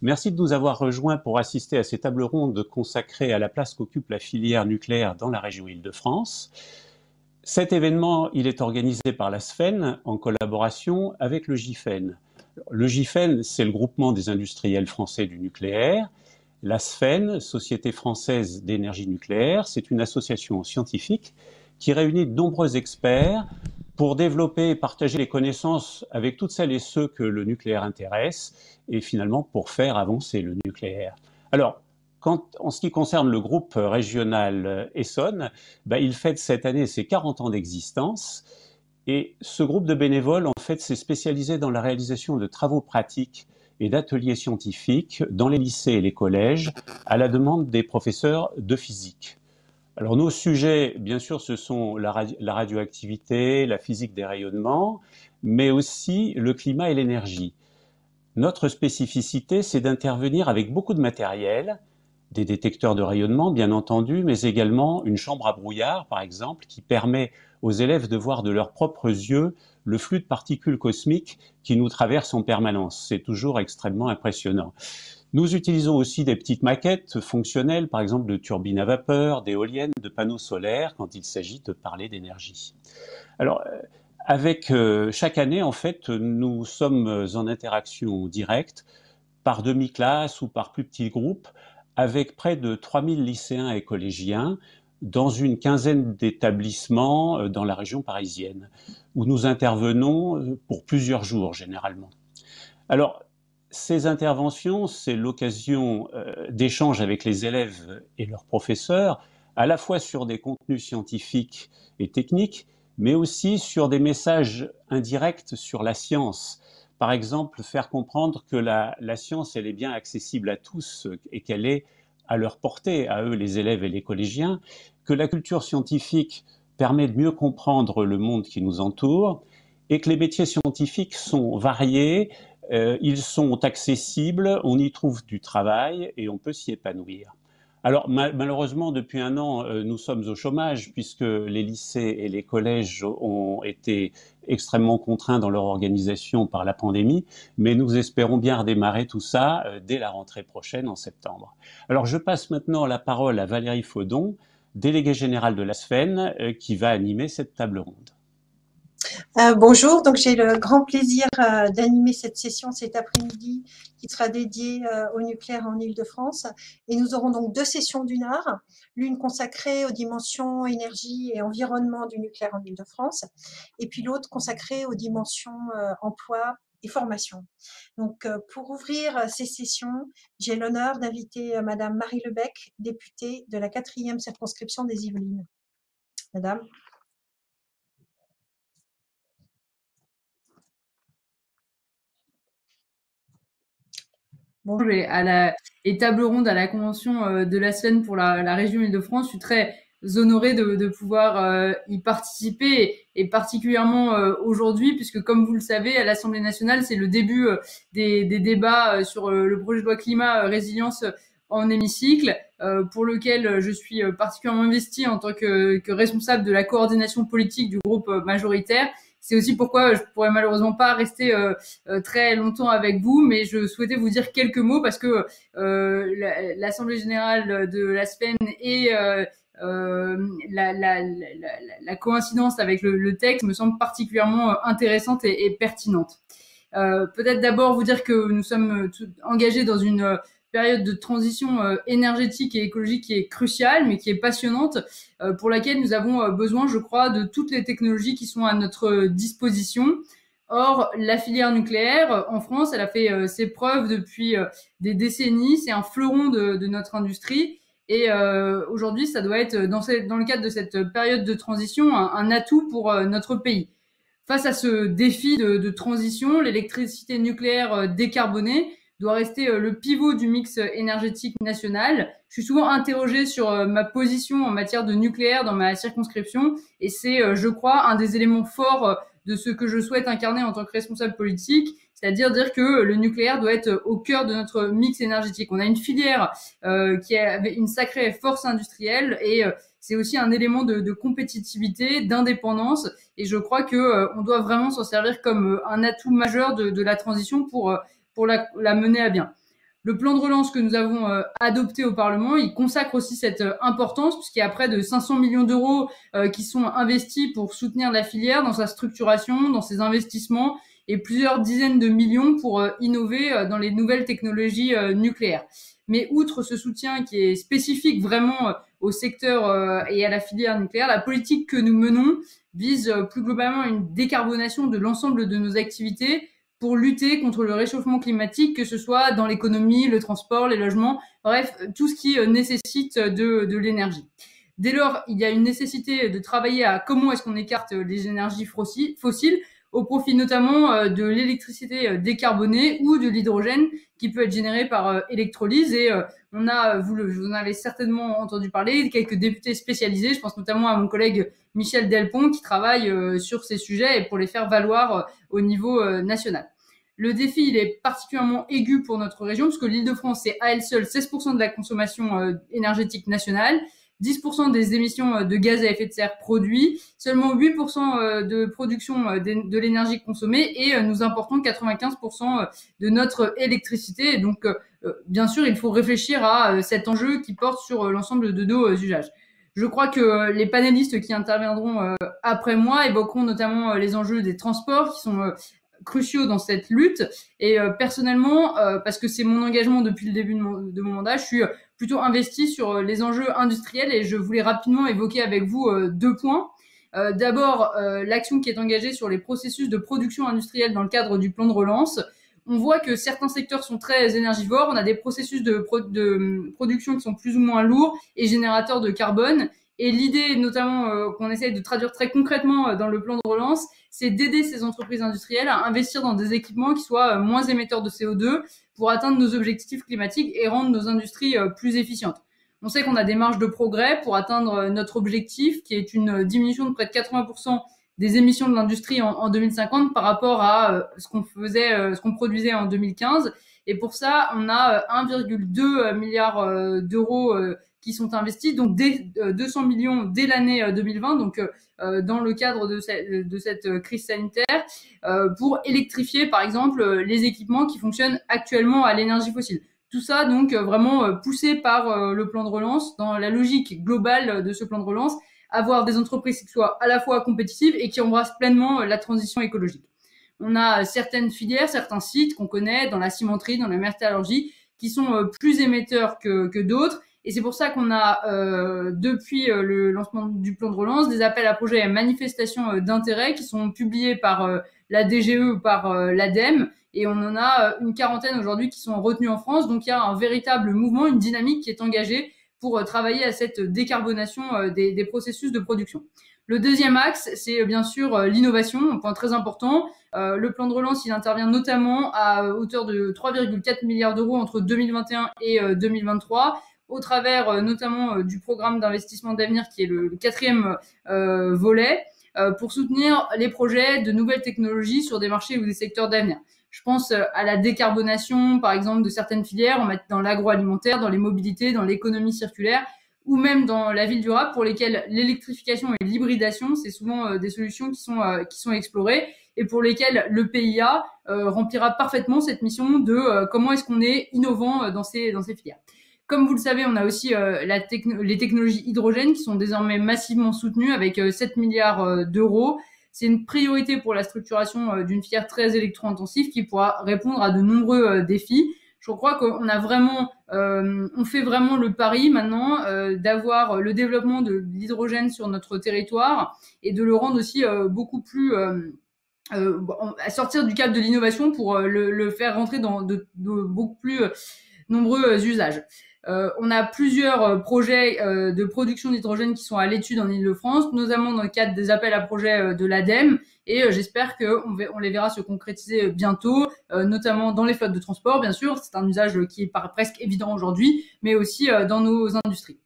Merci de nous avoir rejoints pour assister à ces tables rondes consacrées à la place qu'occupe la filière nucléaire dans la région Île-de-France. Cet événement, il est organisé par la SFEN en collaboration avec le GIFEN. Le GIFEN, c'est le groupement des industriels français du nucléaire. La SFEN, Société française d'énergie nucléaire, c'est une association scientifique qui réunit de nombreux experts pour développer et partager les connaissances avec toutes celles et ceux que le nucléaire intéresse et finalement pour faire avancer le nucléaire. Alors, en ce qui concerne le groupe régional Essonne, il fête cette année ses 40 ans d'existence et ce groupe de bénévoles, en fait, s'est spécialisé dans la réalisation de travaux pratiques et d'ateliers scientifiques dans les lycées et les collèges à la demande des professeurs de physique. Alors nos sujets, bien sûr, ce sont la radioactivité, la physique des rayonnements, mais aussi le climat et l'énergie. Notre spécificité, c'est d'intervenir avec beaucoup de matériel, des détecteurs de rayonnement, bien entendu, mais également une chambre à brouillard, par exemple, qui permet aux élèves de voir de leurs propres yeux le flux de particules cosmiques qui nous traversent en permanence. C'est toujours extrêmement impressionnant. Nous utilisons aussi des petites maquettes fonctionnelles, par exemple de turbines à vapeur, d'éoliennes, de panneaux solaires, quand il s'agit de parler d'énergie. Alors, avec chaque année, en fait, nous sommes en interaction directe, par demi-classe ou par plus petits groupes, avec près de 3000 lycéens et collégiens dans une quinzaine d'établissements dans la région parisienne, où nous intervenons pour plusieurs jours généralement. Alors, ces interventions, c'est l'occasion d'échanges avec les élèves et leurs professeurs, à la fois sur des contenus scientifiques et techniques, mais aussi sur des messages indirects sur la science. Par exemple, faire comprendre que la science, elle est bien accessible à tous et qu'elle est à leur portée, à eux, les élèves et les collégiens, que la culture scientifique permet de mieux comprendre le monde qui nous entoure et que les métiers scientifiques sont variés, ils sont accessibles, on y trouve du travail et on peut s'y épanouir. Alors malheureusement, depuis un an, nous sommes au chômage puisque les lycées et les collèges ont été extrêmement contraints dans leur organisation par la pandémie, mais nous espérons bien redémarrer tout ça dès la rentrée prochaine en septembre. Alors je passe maintenant la parole à Valérie Faudon, déléguée générale de la SFEN, qui va animer cette table ronde. Bonjour, donc j'ai le grand plaisir d'animer cette session cet après-midi qui sera dédiée au nucléaire en Île-de-France. Et nous aurons donc deux sessions d'une heure, l'une consacrée aux dimensions énergie et environnement du nucléaire en Île-de-France, et puis l'autre consacrée aux dimensions emploi et formation. Donc pour ouvrir ces sessions, j'ai l'honneur d'inviter Madame Marie Lebec, députée de la 4e circonscription des Yvelines. Madame. Bonjour, et table ronde à la convention de la SFEN pour la région Île-de-France. Je suis très honorée de pouvoir y participer et particulièrement aujourd'hui puisque comme vous le savez, à l'Assemblée nationale, c'est le début des débats sur le projet de loi climat résilience en hémicycle pour lequel je suis particulièrement investie en tant que responsable de la coordination politique du groupe majoritaire. C'est aussi pourquoi je pourrais malheureusement pas rester très longtemps avec vous, mais je souhaitais vous dire quelques mots parce que l'Assemblée générale de la SFEN et la coïncidence avec le texte me semble particulièrement intéressante et pertinente. Peut-être d'abord vous dire que nous sommes engagés dans une période de transition énergétique et écologique qui est cruciale, mais qui est passionnante, pour laquelle nous avons besoin, je crois, de toutes les technologies qui sont à notre disposition. Or, la filière nucléaire, en France, elle a fait ses preuves depuis des décennies. C'est un fleuron de notre industrie. Et aujourd'hui, ça doit être, dans le cadre de cette période de transition, un atout pour notre pays. Face à ce défi de transition, l'électricité nucléaire décarbonée doit rester le pivot du mix énergétique national. Je suis souvent interrogée sur ma position en matière de nucléaire dans ma circonscription et c'est, je crois, un des éléments forts de ce que je souhaite incarner en tant que responsable politique, c'est-à-dire dire que le nucléaire doit être au cœur de notre mix énergétique. On a une filière qui a une sacrée force industrielle et c'est aussi un élément de compétitivité, d'indépendance et je crois que on doit vraiment s'en servir comme un atout majeur de la transition pour la mener à bien. le plan de relance que nous avons adopté au Parlement, il consacre aussi cette importance, puisqu'il y a près de 500 millions d'euros qui sont investis pour soutenir la filière dans sa structuration, dans ses investissements, et plusieurs dizaines de millions pour innover dans les nouvelles technologies nucléaires. Mais outre ce soutien qui est spécifique vraiment au secteur et à la filière nucléaire, la politique que nous menons vise plus globalement une décarbonation de l'ensemble de nos activités pour lutter contre le réchauffement climatique, que ce soit dans l'économie, le transport, les logements, bref, tout ce qui nécessite de l'énergie. Dès lors, il y a une nécessité de travailler à comment est-ce qu'on écarte les énergies fossiles, au profit notamment de l'électricité décarbonée ou de l'hydrogène qui peut être généré par électrolyse. Et on a, vous en avez certainement entendu parler, quelques députés spécialisés, je pense notamment à mon collègue Michel Delpont qui travaille sur ces sujets et pour les faire valoir au niveau national. Le défi, il est particulièrement aigu pour notre région parce que l'Île-de-France, c'est à elle seule 16% de la consommation énergétique nationale, 10% des émissions de gaz à effet de serre produits, seulement 8% de production de l'énergie consommée et nous importons 95% de notre électricité. Et donc, bien sûr, il faut réfléchir à cet enjeu qui porte sur l'ensemble de nos usages. Je crois que les panélistes qui interviendront après moi évoqueront notamment les enjeux des transports qui sont cruciaux dans cette lutte. Et personnellement, parce que c'est mon engagement depuis le début de mon mandat, je suis plutôt investie sur les enjeux industriels et je voulais rapidement évoquer avec vous deux points. D'abord, l'action qui est engagée sur les processus de production industrielle dans le cadre du plan de relance. On voit que certains secteurs sont très énergivores, on a des processus de production qui sont plus ou moins lourds et générateurs de carbone. Et l'idée, notamment, qu'on essaye de traduire très concrètement dans le plan de relance, c'est d'aider ces entreprises industrielles à investir dans des équipements qui soient moins émetteurs de CO2 pour atteindre nos objectifs climatiques et rendre nos industries plus efficientes. On sait qu'on a des marges de progrès pour atteindre notre objectif, qui est une diminution de près de 80% des émissions de l'industrie en 2050 par rapport à ce qu'on produisait en 2015. Et pour ça, on a 1,2 milliard d'euros qui sont investis, donc 200 millions dès l'année 2020, donc dans le cadre de cette crise sanitaire, pour électrifier, par exemple, les équipements qui fonctionnent actuellement à l'énergie fossile. Tout ça, donc, vraiment poussé par le plan de relance, dans la logique globale de ce plan de relance, avoir des entreprises qui soient à la fois compétitives et qui embrassent pleinement la transition écologique. On a certaines filières, certains sites qu'on connaît dans la cimenterie, dans la métallurgie, qui sont plus émetteurs que d'autres. Et c'est pour ça qu'on a, depuis le lancement du plan de relance, des appels à projets et manifestations d'intérêt qui sont publiés par la DGE ou par l'ADEME. Et on en a une quarantaine aujourd'hui qui sont retenus en France. Donc il y a un véritable mouvement, une dynamique qui est engagée pour travailler à cette décarbonation des processus de production. Le deuxième axe, c'est bien sûr l'innovation, un point très important. Le plan de relance, il intervient notamment à hauteur de 3,4 milliards d'euros entre 2021 et 2023, au travers notamment du programme d'investissement d'avenir qui est le quatrième volet, pour soutenir les projets de nouvelles technologies sur des marchés ou des secteurs d'avenir. Je pense à la décarbonation, par exemple, de certaines filières, dans l'agroalimentaire, dans les mobilités, dans l'économie circulaire, ou même dans la ville durable, pour lesquelles l'électrification et l'hybridation, c'est souvent des solutions qui sont explorées et pour lesquelles le PIA remplira parfaitement cette mission de comment est-ce qu'on est innovant dans ces filières. Comme vous le savez, on a aussi les technologies hydrogènes qui sont désormais massivement soutenues avec 7 milliards d'euros. C'est une priorité pour la structuration d'une filière très électro-intensive qui pourra répondre à de nombreux défis. Je crois qu'on a vraiment, on fait vraiment le pari maintenant d'avoir le développement de l'hydrogène sur notre territoire et de le rendre aussi beaucoup plus à sortir du cadre de l'innovation pour le faire rentrer dans de beaucoup plus nombreux usages. On a plusieurs projets de production d'hydrogène qui sont à l'étude en Île-de-France, notamment dans le cadre des appels à projets de l'ADEME, et j'espère qu'on les verra se concrétiser bientôt, notamment dans les flottes de transport, bien sûr, c'est un usage qui paraît presque évident aujourd'hui, mais aussi dans nos industries.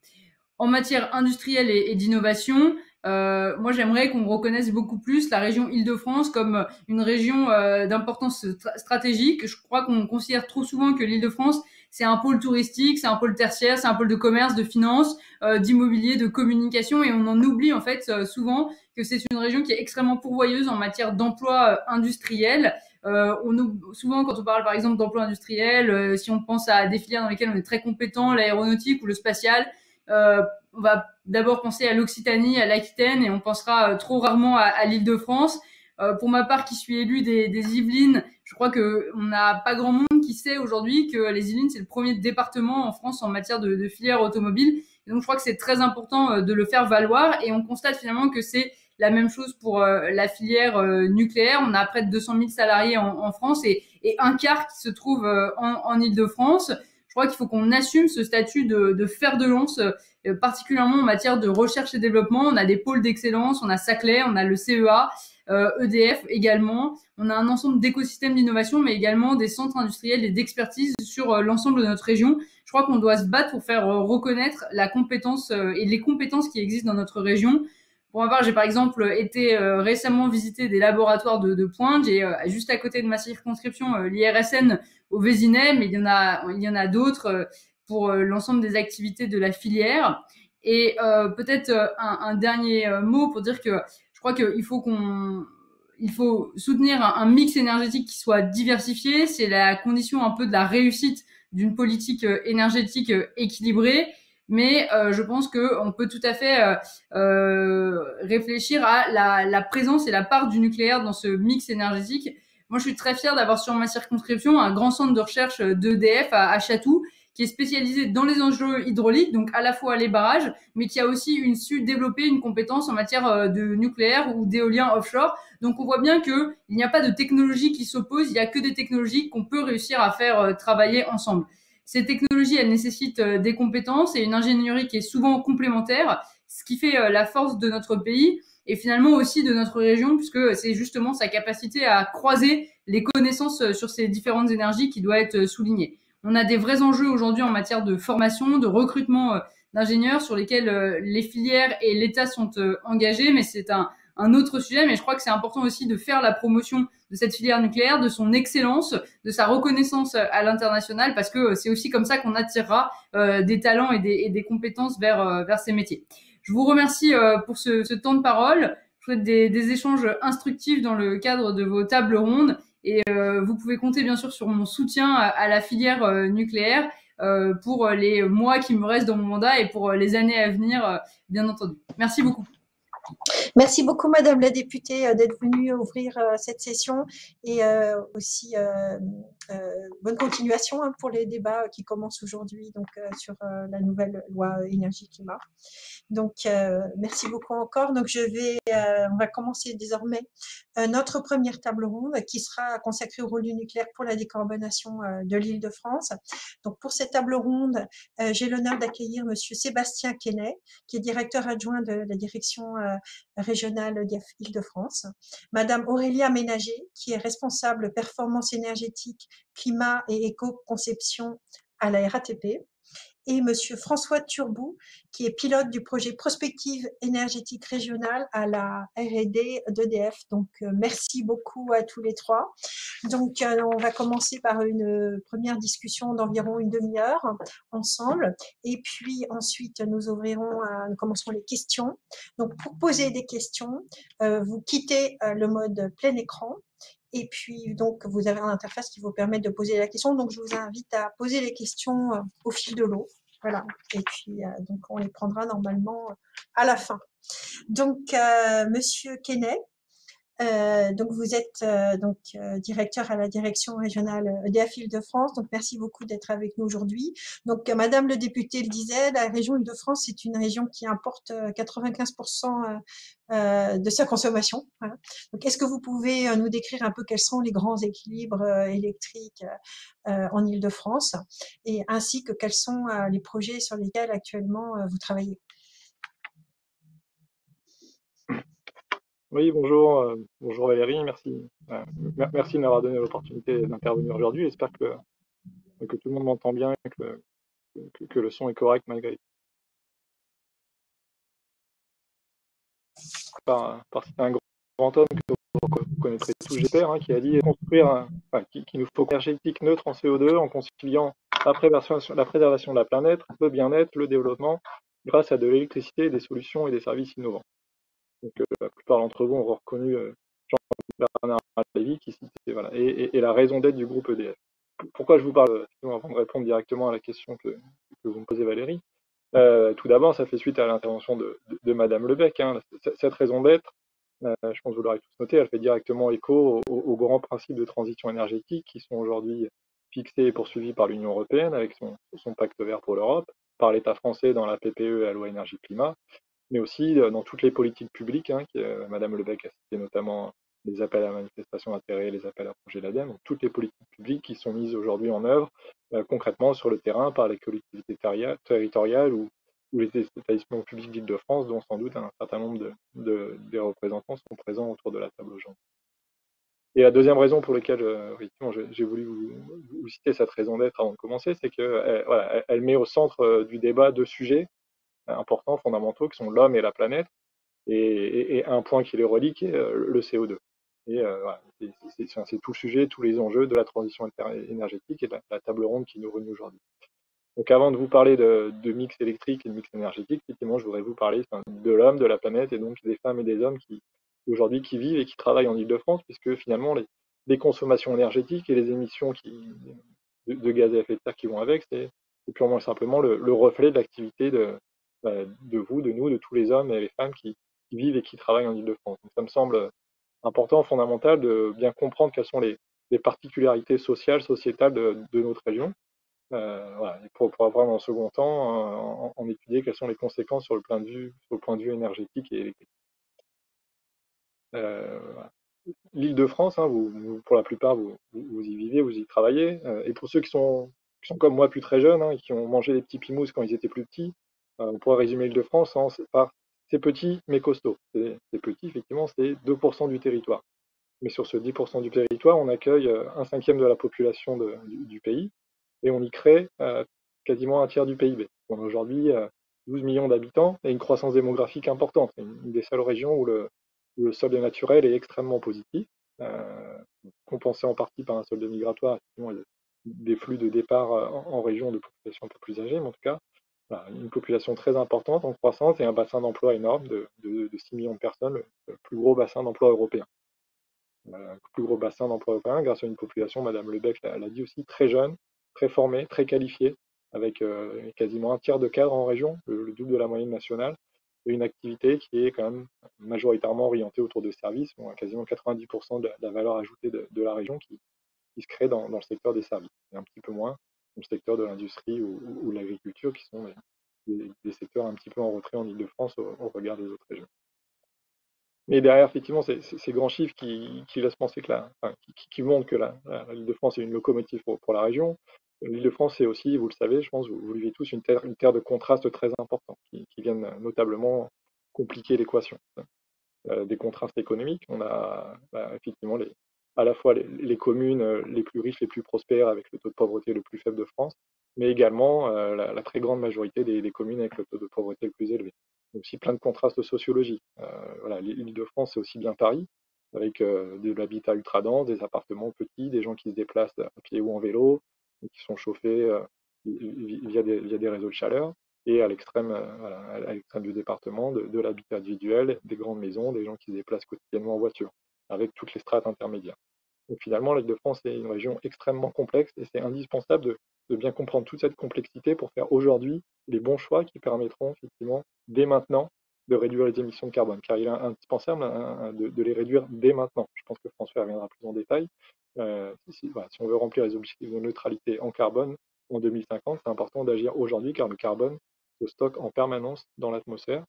En matière industrielle et d'innovation, moi j'aimerais qu'on reconnaisse beaucoup plus la région Île-de-France comme une région d'importance stratégique. Je crois qu'on considère trop souvent que l'Île-de-France c'est un pôle touristique, c'est un pôle tertiaire, c'est un pôle de commerce, de finance, d'immobilier, de communication, et on en oublie en fait souvent que c'est une région qui est extrêmement pourvoyeuse en matière d'emploi industriel. Souvent, quand on parle par exemple d'emploi industriel, si on pense à des filières dans lesquelles on est très compétent, l'aéronautique ou le spatial, on va d'abord penser à l'Occitanie, à l'Aquitaine, et on pensera trop rarement à l'Île-de-France. Pour ma part, qui suis élue des Yvelines, je crois que on n'a pas grand monde qui sait aujourd'hui que les Yvelines, c'est le premier département en France en matière de filière automobile. Et donc, je crois que c'est très important de le faire valoir. Et on constate finalement que c'est la même chose pour la filière nucléaire. On a près de 200 000 salariés en France et un quart qui se trouve en Île-de-France. Je crois qu'il faut qu'on assume ce statut de fer de lance, particulièrement en matière de recherche et développement. On a des pôles d'excellence, on a Saclay, on a le CEA, EDF également. On a un ensemble d'écosystèmes d'innovation, mais également des centres industriels et d'expertise sur l'ensemble de notre région. Je crois qu'on doit se battre pour faire reconnaître la compétence et les compétences qui existent dans notre région. Pour ma part, j'ai par exemple été récemment visiter des laboratoires de pointe. J'ai juste à côté de ma circonscription l'IRSN au Vésinet, mais il y en a d'autres pour l'ensemble des activités de la filière. Et peut-être un dernier mot pour dire que je crois qu'il faut soutenir un mix énergétique qui soit diversifié. C'est la condition un peu de la réussite d'une politique énergétique équilibrée. Mais je pense qu'on peut tout à fait réfléchir à la présence et la part du nucléaire dans ce mix énergétique. Moi, je suis très fière d'avoir sur ma circonscription un grand centre de recherche d'EDF à Chatou, qui est spécialisé dans les enjeux hydrauliques, donc à la fois les barrages, mais qui a aussi su développer une compétence en matière de nucléaire ou d'éolien offshore. Donc on voit bien qu'il n'y a pas de technologie qui s'oppose, il n'y a que des technologies qu'on peut réussir à faire travailler ensemble. Ces technologies, elles nécessitent des compétences et une ingénierie qui est souvent complémentaire, ce qui fait la force de notre pays et finalement aussi de notre région, puisque c'est justement sa capacité à croiser les connaissances sur ces différentes énergies qui doit être soulignée. On a des vrais enjeux aujourd'hui en matière de formation, de recrutement d'ingénieurs sur lesquels les filières et l'État sont engagés, mais c'est un autre sujet. Mais je crois que c'est important aussi de faire la promotion de cette filière nucléaire, de son excellence, de sa reconnaissance à l'international, parce que c'est aussi comme ça qu'on attirera des talents et des compétences vers ces métiers. Je vous remercie pour ce temps de parole. Je souhaite des échanges instructifs dans le cadre de vos tables rondes. Et vous pouvez compter bien sûr sur mon soutien à la filière nucléaire pour les mois qui me restent dans mon mandat et pour les années à venir, bien entendu. Merci beaucoup. Merci beaucoup, Madame la députée, d'être venue ouvrir cette session et aussi bonne continuation pour les débats qui commencent aujourd'hui donc sur la nouvelle loi énergie-climat. Donc, merci beaucoup encore. Donc, on va commencer désormais notre première table ronde qui sera consacrée au rôle du nucléaire pour la décarbonation de l'Île-de-France. Donc, pour cette table ronde, j'ai l'honneur d'accueillir Monsieur Sébastien Quesnay, qui est directeur adjoint de la direction régionale d'Île-de-France, Madame Aurélia Ménager, qui est responsable performance énergétique, climat et éco-conception à la RATP, et Monsieur François Turbou, qui est pilote du projet Prospective énergétique régionale à la R&D d'EDF. Donc, merci beaucoup à tous les trois. Donc, on va commencer par une première discussion d'environ une demi-heure ensemble. Et puis, ensuite, nous commencerons les questions. Donc, pour poser des questions, vous quittez le mode plein écran. Et puis, donc, vous avez une interface qui vous permet de poser la question. Donc, je vous invite à poser les questions au fil de l'eau. Voilà. Et puis, donc, on les prendra normalement à la fin. Donc, Monsieur Quesnay, donc vous êtes directeur à la direction régionale EDF Île-de-France. Donc, merci beaucoup d'être avec nous aujourd'hui. Donc, Madame le député le disait, la région Île-de-France, c'est une région qui importe 95% de sa consommation. Voilà. Donc, est-ce que vous pouvez nous décrire un peu quels sont les grands équilibres électriques en Île-de-France et ainsi que quels sont les projets sur lesquels actuellement vous travaillez? Oui, bonjour, bonjour Valérie, merci. Merci de m'avoir donné l'opportunité d'intervenir aujourd'hui. J'espère que tout le monde m'entend bien et que le son est correct malgré tout. C'est un grand homme que vous connaîtrez tous, j'espère, qui a dit construire, qu'il nous faut une énergétique neutre en CO2 en conciliant la préservation de la planète, le bien-être, le développement, grâce à de l'électricité, des solutions et des services innovants. Donc, la plupart d'entre vous ont reconnu Jean-Bernard Lévy qui citait, voilà, et la raison d'être du groupe EDF. Pourquoi je vous parle, avant de répondre directement à la question que vous me posez, Valérie, tout d'abord, ça fait suite à l'intervention de Madame Lebec. Hein. Cette raison d'être, je pense que vous l'aurez tous noté, elle fait directement écho aux grands principes de transition énergétique qui sont aujourd'hui fixés et poursuivis par l'Union européenne avec son pacte vert pour l'Europe, par l'État français dans la PPE et la loi énergie-climat, mais aussi dans toutes les politiques publiques. Hein, Madame Lebec a cité notamment les appels à manifestation d'intérêt, les appels à projet l'ADEME, donc toutes les politiques publiques qui sont mises aujourd'hui en œuvre concrètement sur le terrain par les collectivités territoriales ou les établissements publics d'Île-de-France, dont sans doute un certain nombre des représentants sont présents autour de la table aujourd'hui. Et la deuxième raison pour laquelle effectivement, j'ai voulu vous citer cette raison d'être avant de commencer, c'est qu'elle voilà, elle met au centre du débat deux sujets importants, fondamentaux, qui sont l'homme et la planète, et un point qui les relie, qui est le CO2. Et voilà, c'est tout le sujet, tous les enjeux de la transition énergétique et de la table ronde qui nous réunit aujourd'hui. Donc avant de vous parler de mix électrique et de mix énergétique, effectivement, je voudrais vous parler de l'homme, de la planète, et donc des femmes et des hommes qui aujourd'hui qui vivent et qui travaillent en Île-de-France, puisque finalement les consommations énergétiques et les émissions de gaz à effet de serre qui vont avec, c'est purement et simplement le reflet de l'activité de vous, de nous, de tous les hommes et les femmes qui vivent et qui travaillent en Île-de-France. Donc ça me semble important, fondamental de bien comprendre quelles sont les particularités sociales, sociétales de notre région. Voilà. Et pour avoir dans le second temps en étudier quelles sont les conséquences sur le point de vue énergétique et électrique. Voilà. L'Île-de-France, hein, pour la plupart, vous y vivez, vous y travaillez. Et pour ceux qui sont comme moi plus très jeunes, hein, et qui ont mangé des petits pimous quand ils étaient plus petits, on pourrait résumer l'Île-de-France par c'est petit mais costaud. C'est petit, effectivement, c'est 2% du territoire. Mais sur ce 10% du territoire, on accueille un cinquième de la population du pays et on y crée quasiment un tiers du PIB. On a aujourd'hui 12 millions d'habitants et une croissance démographique importante. C'est une des seules régions où le solde naturel est extrêmement positif, compensé en partie par un solde migratoire, des flux de départ en région de population un peu plus âgée, mais en tout cas, voilà, une population très importante en croissance et un bassin d'emploi énorme de 6 millions de personnes, le plus gros bassin d'emploi européen. Un plus gros bassin d'emploi européen grâce à une population, Madame Lebec l'a dit aussi, très jeune, très formée, très qualifiée, avec quasiment un tiers de cadres en région, le double de la moyenne nationale, et une activité qui est quand même majoritairement orientée autour de services, quasiment 90% de la valeur ajoutée de la région qui se crée dans le secteur des services, et un petit peu moins dans le secteur de l'industrie ou l'agriculture, qui sont des secteurs un petit peu en retrait en Île-de-France au regard des autres régions. Mais derrière, effectivement, ces grands chiffres qui laissent penser que qui montrent que l'Île-de-France est une locomotive pour la région. L'Île-de-France, c'est aussi, vous le savez, je pense, vous le vivez tous, une terre de contrastes très importants qui viennent notablement compliquer l'équation. Des contrastes économiques, on a effectivement à la fois les communes les plus riches, les plus prospères, avec le taux de pauvreté le plus faible de France, mais également la très grande majorité des communes avec le taux de pauvreté le plus élevé. Aussi plein de contrastes sociologiques. Voilà, l'Île-de-France, c'est aussi bien Paris, avec de l'habitat ultra dense, des appartements petits, des gens qui se déplacent à pied ou en vélo, et qui sont chauffés via des réseaux de chaleur, et à l'extrême du département, de l'habitat individuel, des grandes maisons, des gens qui se déplacent quotidiennement en voiture, avec toutes les strates intermédiaires. Donc finalement, l'Île-de-France est une région extrêmement complexe et c'est indispensable de bien comprendre toute cette complexité pour faire aujourd'hui les bons choix qui permettront effectivement, dès maintenant, de réduire les émissions de carbone, car il est indispensable de les réduire dès maintenant. Je pense que François reviendra plus en détail. Si on veut remplir les objectifs de neutralité en carbone en 2050, c'est important d'agir aujourd'hui, car le carbone se stocke en permanence dans l'atmosphère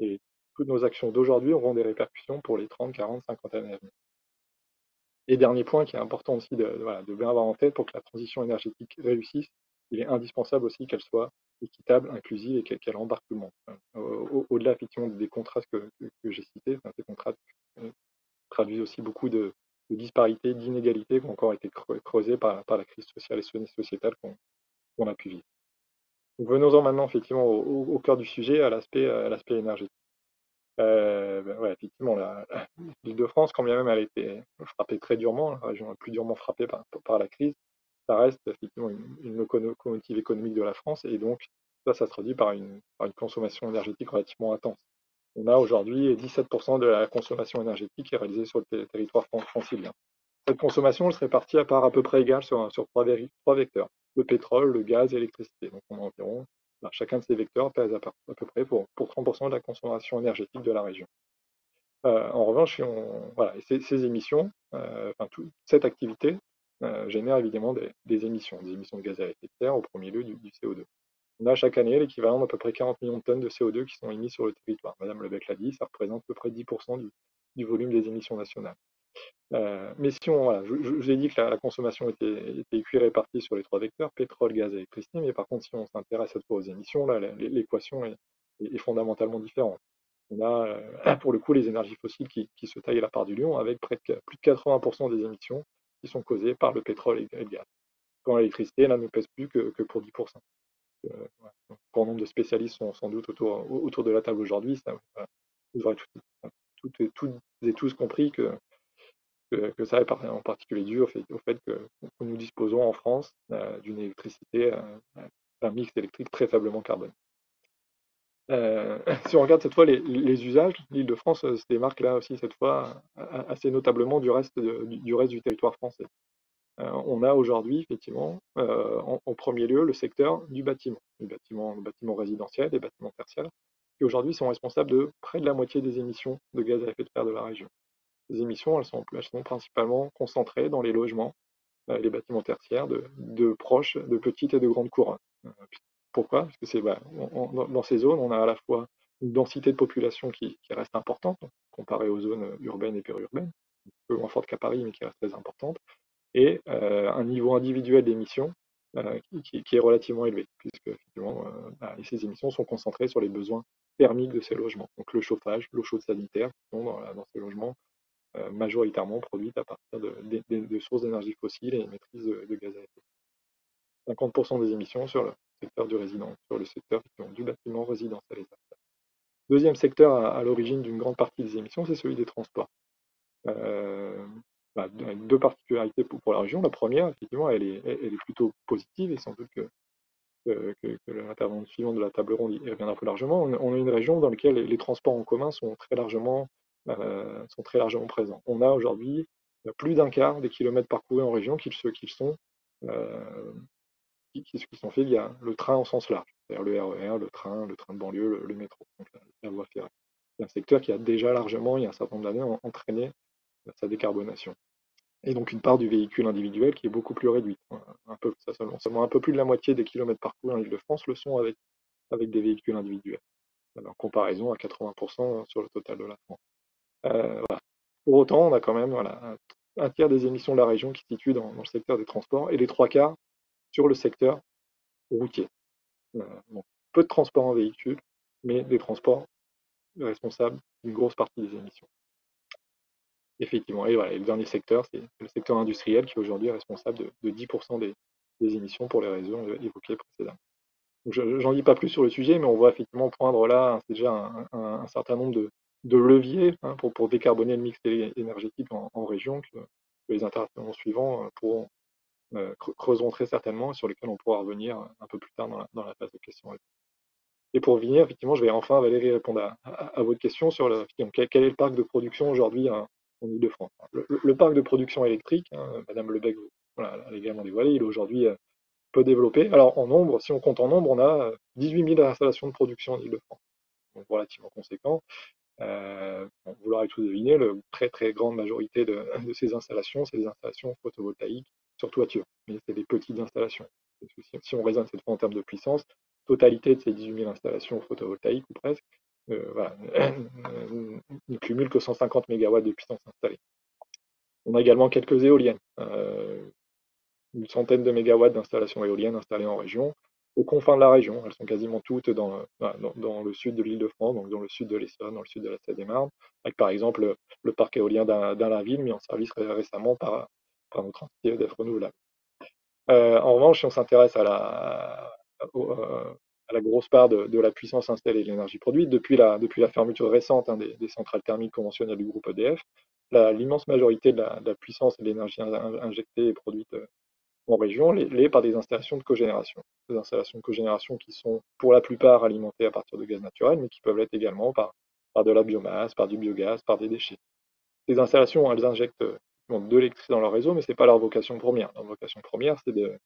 et toutes nos actions d'aujourd'hui auront des répercussions pour les 30, 40, 50 années à venir. Et dernier point qui est important aussi de bien avoir en tête pour que la transition énergétique réussisse, il est indispensable aussi qu'elle soit équitable, inclusive et qu'elle embarque tout le monde. Au-delà effectivement des contrastes que j'ai cités, ces contrastes traduisent aussi beaucoup de disparités, d'inégalités qui ont encore été creusées par la crise sociale et sociétale qu'on a pu vivre. Donc venons-en maintenant effectivement au cœur du sujet, à l'aspect énergétique. Effectivement, l'Île-de-France, quand bien même elle a été frappée très durement, la région la plus durement frappée par la crise, ça reste effectivement une locomotive économique de la France, et donc ça se traduit par une consommation énergétique relativement intense. On a aujourd'hui 17% de la consommation énergétique qui est réalisée sur le territoire francilien. Cette consommation, elle se répartit à part à peu près égale sur trois vecteurs, le pétrole, le gaz et l'électricité. Donc on a environ, chacun de ces vecteurs pèse à peu près pour 30% de la consommation énergétique de la région. En revanche, ces émissions, toute cette activité génère évidemment des émissions de gaz à effet de serre, au premier lieu du CO2. On a chaque année l'équivalent d'à peu près 40 millions de tonnes de CO2 qui sont émises sur le territoire. Madame Lebec l'a dit, ça représente à peu près 10% du volume des émissions nationales. Mais si je vous ai dit que la consommation était équirépartie sur les trois vecteurs, pétrole, gaz et électricité, mais par contre, si on s'intéresse cette fois aux émissions, là, l'équation est fondamentalement différente. On a pour le coup les énergies fossiles qui se taillent la part du lion, avec plus de 80% des émissions qui sont causées par le pétrole et le gaz. Quand l'électricité, là, ne pèse plus que pour 10%. Un grand nombre de spécialistes sont sans doute autour de la table aujourd'hui. Vous aurez toutes et tous compris que ça est en particulier dû au fait que nous disposons en France d'une électricité, d'un mix électrique très faiblement carboné. Si on regarde cette fois les usages, l'Île-de-France se démarque là aussi cette fois assez notablement du reste du territoire français. On a aujourd'hui effectivement en premier lieu le secteur du bâtiment, le bâtiment résidentiel, les bâtiments tertiaires, qui aujourd'hui sont responsables de près de la moitié des émissions de gaz à effet de serre de la région. Ces émissions, elles sont principalement concentrées dans les logements, les bâtiments tertiaires de proches, de petites et de grandes couronnes. Pourquoi? Parce que dans ces zones, on a à la fois une densité de population qui reste importante, comparée aux zones urbaines et périurbaines, un peu moins forte qu'à Paris, mais qui reste très importante, et un niveau individuel d'émissions qui est relativement élevé, puisque effectivement, ces émissions sont concentrées sur les besoins thermiques de ces logements. Donc le chauffage, l'eau chaude sanitaire, qui sont dans ces logements majoritairement produites à partir de sources d'énergie fossile et émettrices de gaz à effet de serre. 50% des émissions sur le secteur sur le secteur du bâtiment résidentiel. Deuxième secteur à l'origine d'une grande partie des émissions, c'est celui des transports. Avec deux particularités pour la région. La première, effectivement, elle est plutôt positive, et sans doute que l'intervenant suivant de la table ronde y reviendra plus largement. On a une région dans laquelle les transports en commun sont très largement présents. On a aujourd'hui plus d'un quart des kilomètres parcourus en région qui sont faits via le train en sens large, c'est-à-dire le RER, le train de banlieue, le métro, donc la voie ferrée. C'est un secteur qui a déjà largement, il y a un certain nombre d'années, entraîné sa décarbonation. Et donc une part du véhicule individuel qui est beaucoup plus réduite. Seulement un peu plus de la moitié des kilomètres parcourus en Île-de-France le sont avec des véhicules individuels, en comparaison à 80% sur le total de la France. Voilà. Pour autant, on a quand même un tiers des émissions de la région qui se situe dans le secteur des transports, et les trois quarts sur le secteur routier. Donc, peu de transports en véhicule, mais des transports responsables d'une grosse partie des émissions. Effectivement, et le dernier secteur, c'est le secteur industriel, qui aujourd'hui est responsable de 10% des émissions pour les raisons évoquées précédemment. J'en dis pas plus sur le sujet, mais on voit effectivement poindre là déjà un certain nombre de leviers pour décarboner le mix énergétique en région, que les intervenants suivants creuseront très certainement, et sur lesquels on pourra revenir un peu plus tard dans la phase de questions-réponses. Et pour venir, effectivement, je vais enfin, Valérie, répondre à votre question sur quel est le parc de production aujourd'hui en Île-de-France. Le parc de production électrique, Madame Lebec l'a également dévoilé, il est aujourd'hui peu développé. Alors en nombre, si on compte en nombre, on a 18 000 installations de production en Île-de-France, donc relativement conséquent. Vous l'aurez tous deviné, la très très grande majorité de ces installations, c'est des installations photovoltaïques sur toiture, mais c'est des petites installations. Si on raisonne cette fois en termes de puissance, totalité de ces 18 000 installations photovoltaïques, ou presque, ne cumule que 150 MW de puissance installée. On a également quelques éoliennes, une centaine de mégawatts d'installations éoliennes installées en région, aux confins de la région. Elles sont quasiment toutes dans le sud de l'Île-de-France, donc dans le sud de l'Essonne, dans le sud de la Seine-et-Marne, avec par exemple le parc éolien d'Allainville, mis en service récemment par notre entité EDF Renouvelable. En revanche, si on s'intéresse à la grosse part de la puissance installée et de l'énergie produite, depuis la fermeture récente des centrales thermiques conventionnelles du groupe EDF, l'immense majorité de la puissance et de l'énergie injectée et produite en région l'est par des installations de cogénération. Des installations de cogénération qui sont pour la plupart alimentées à partir de gaz naturel, mais qui peuvent l'être également par de la biomasse, par du biogaz, par des déchets. Ces installations, elles injectent de l'électricité dans leur réseau, mais ce n'est pas leur vocation première. Leur vocation première, c'est de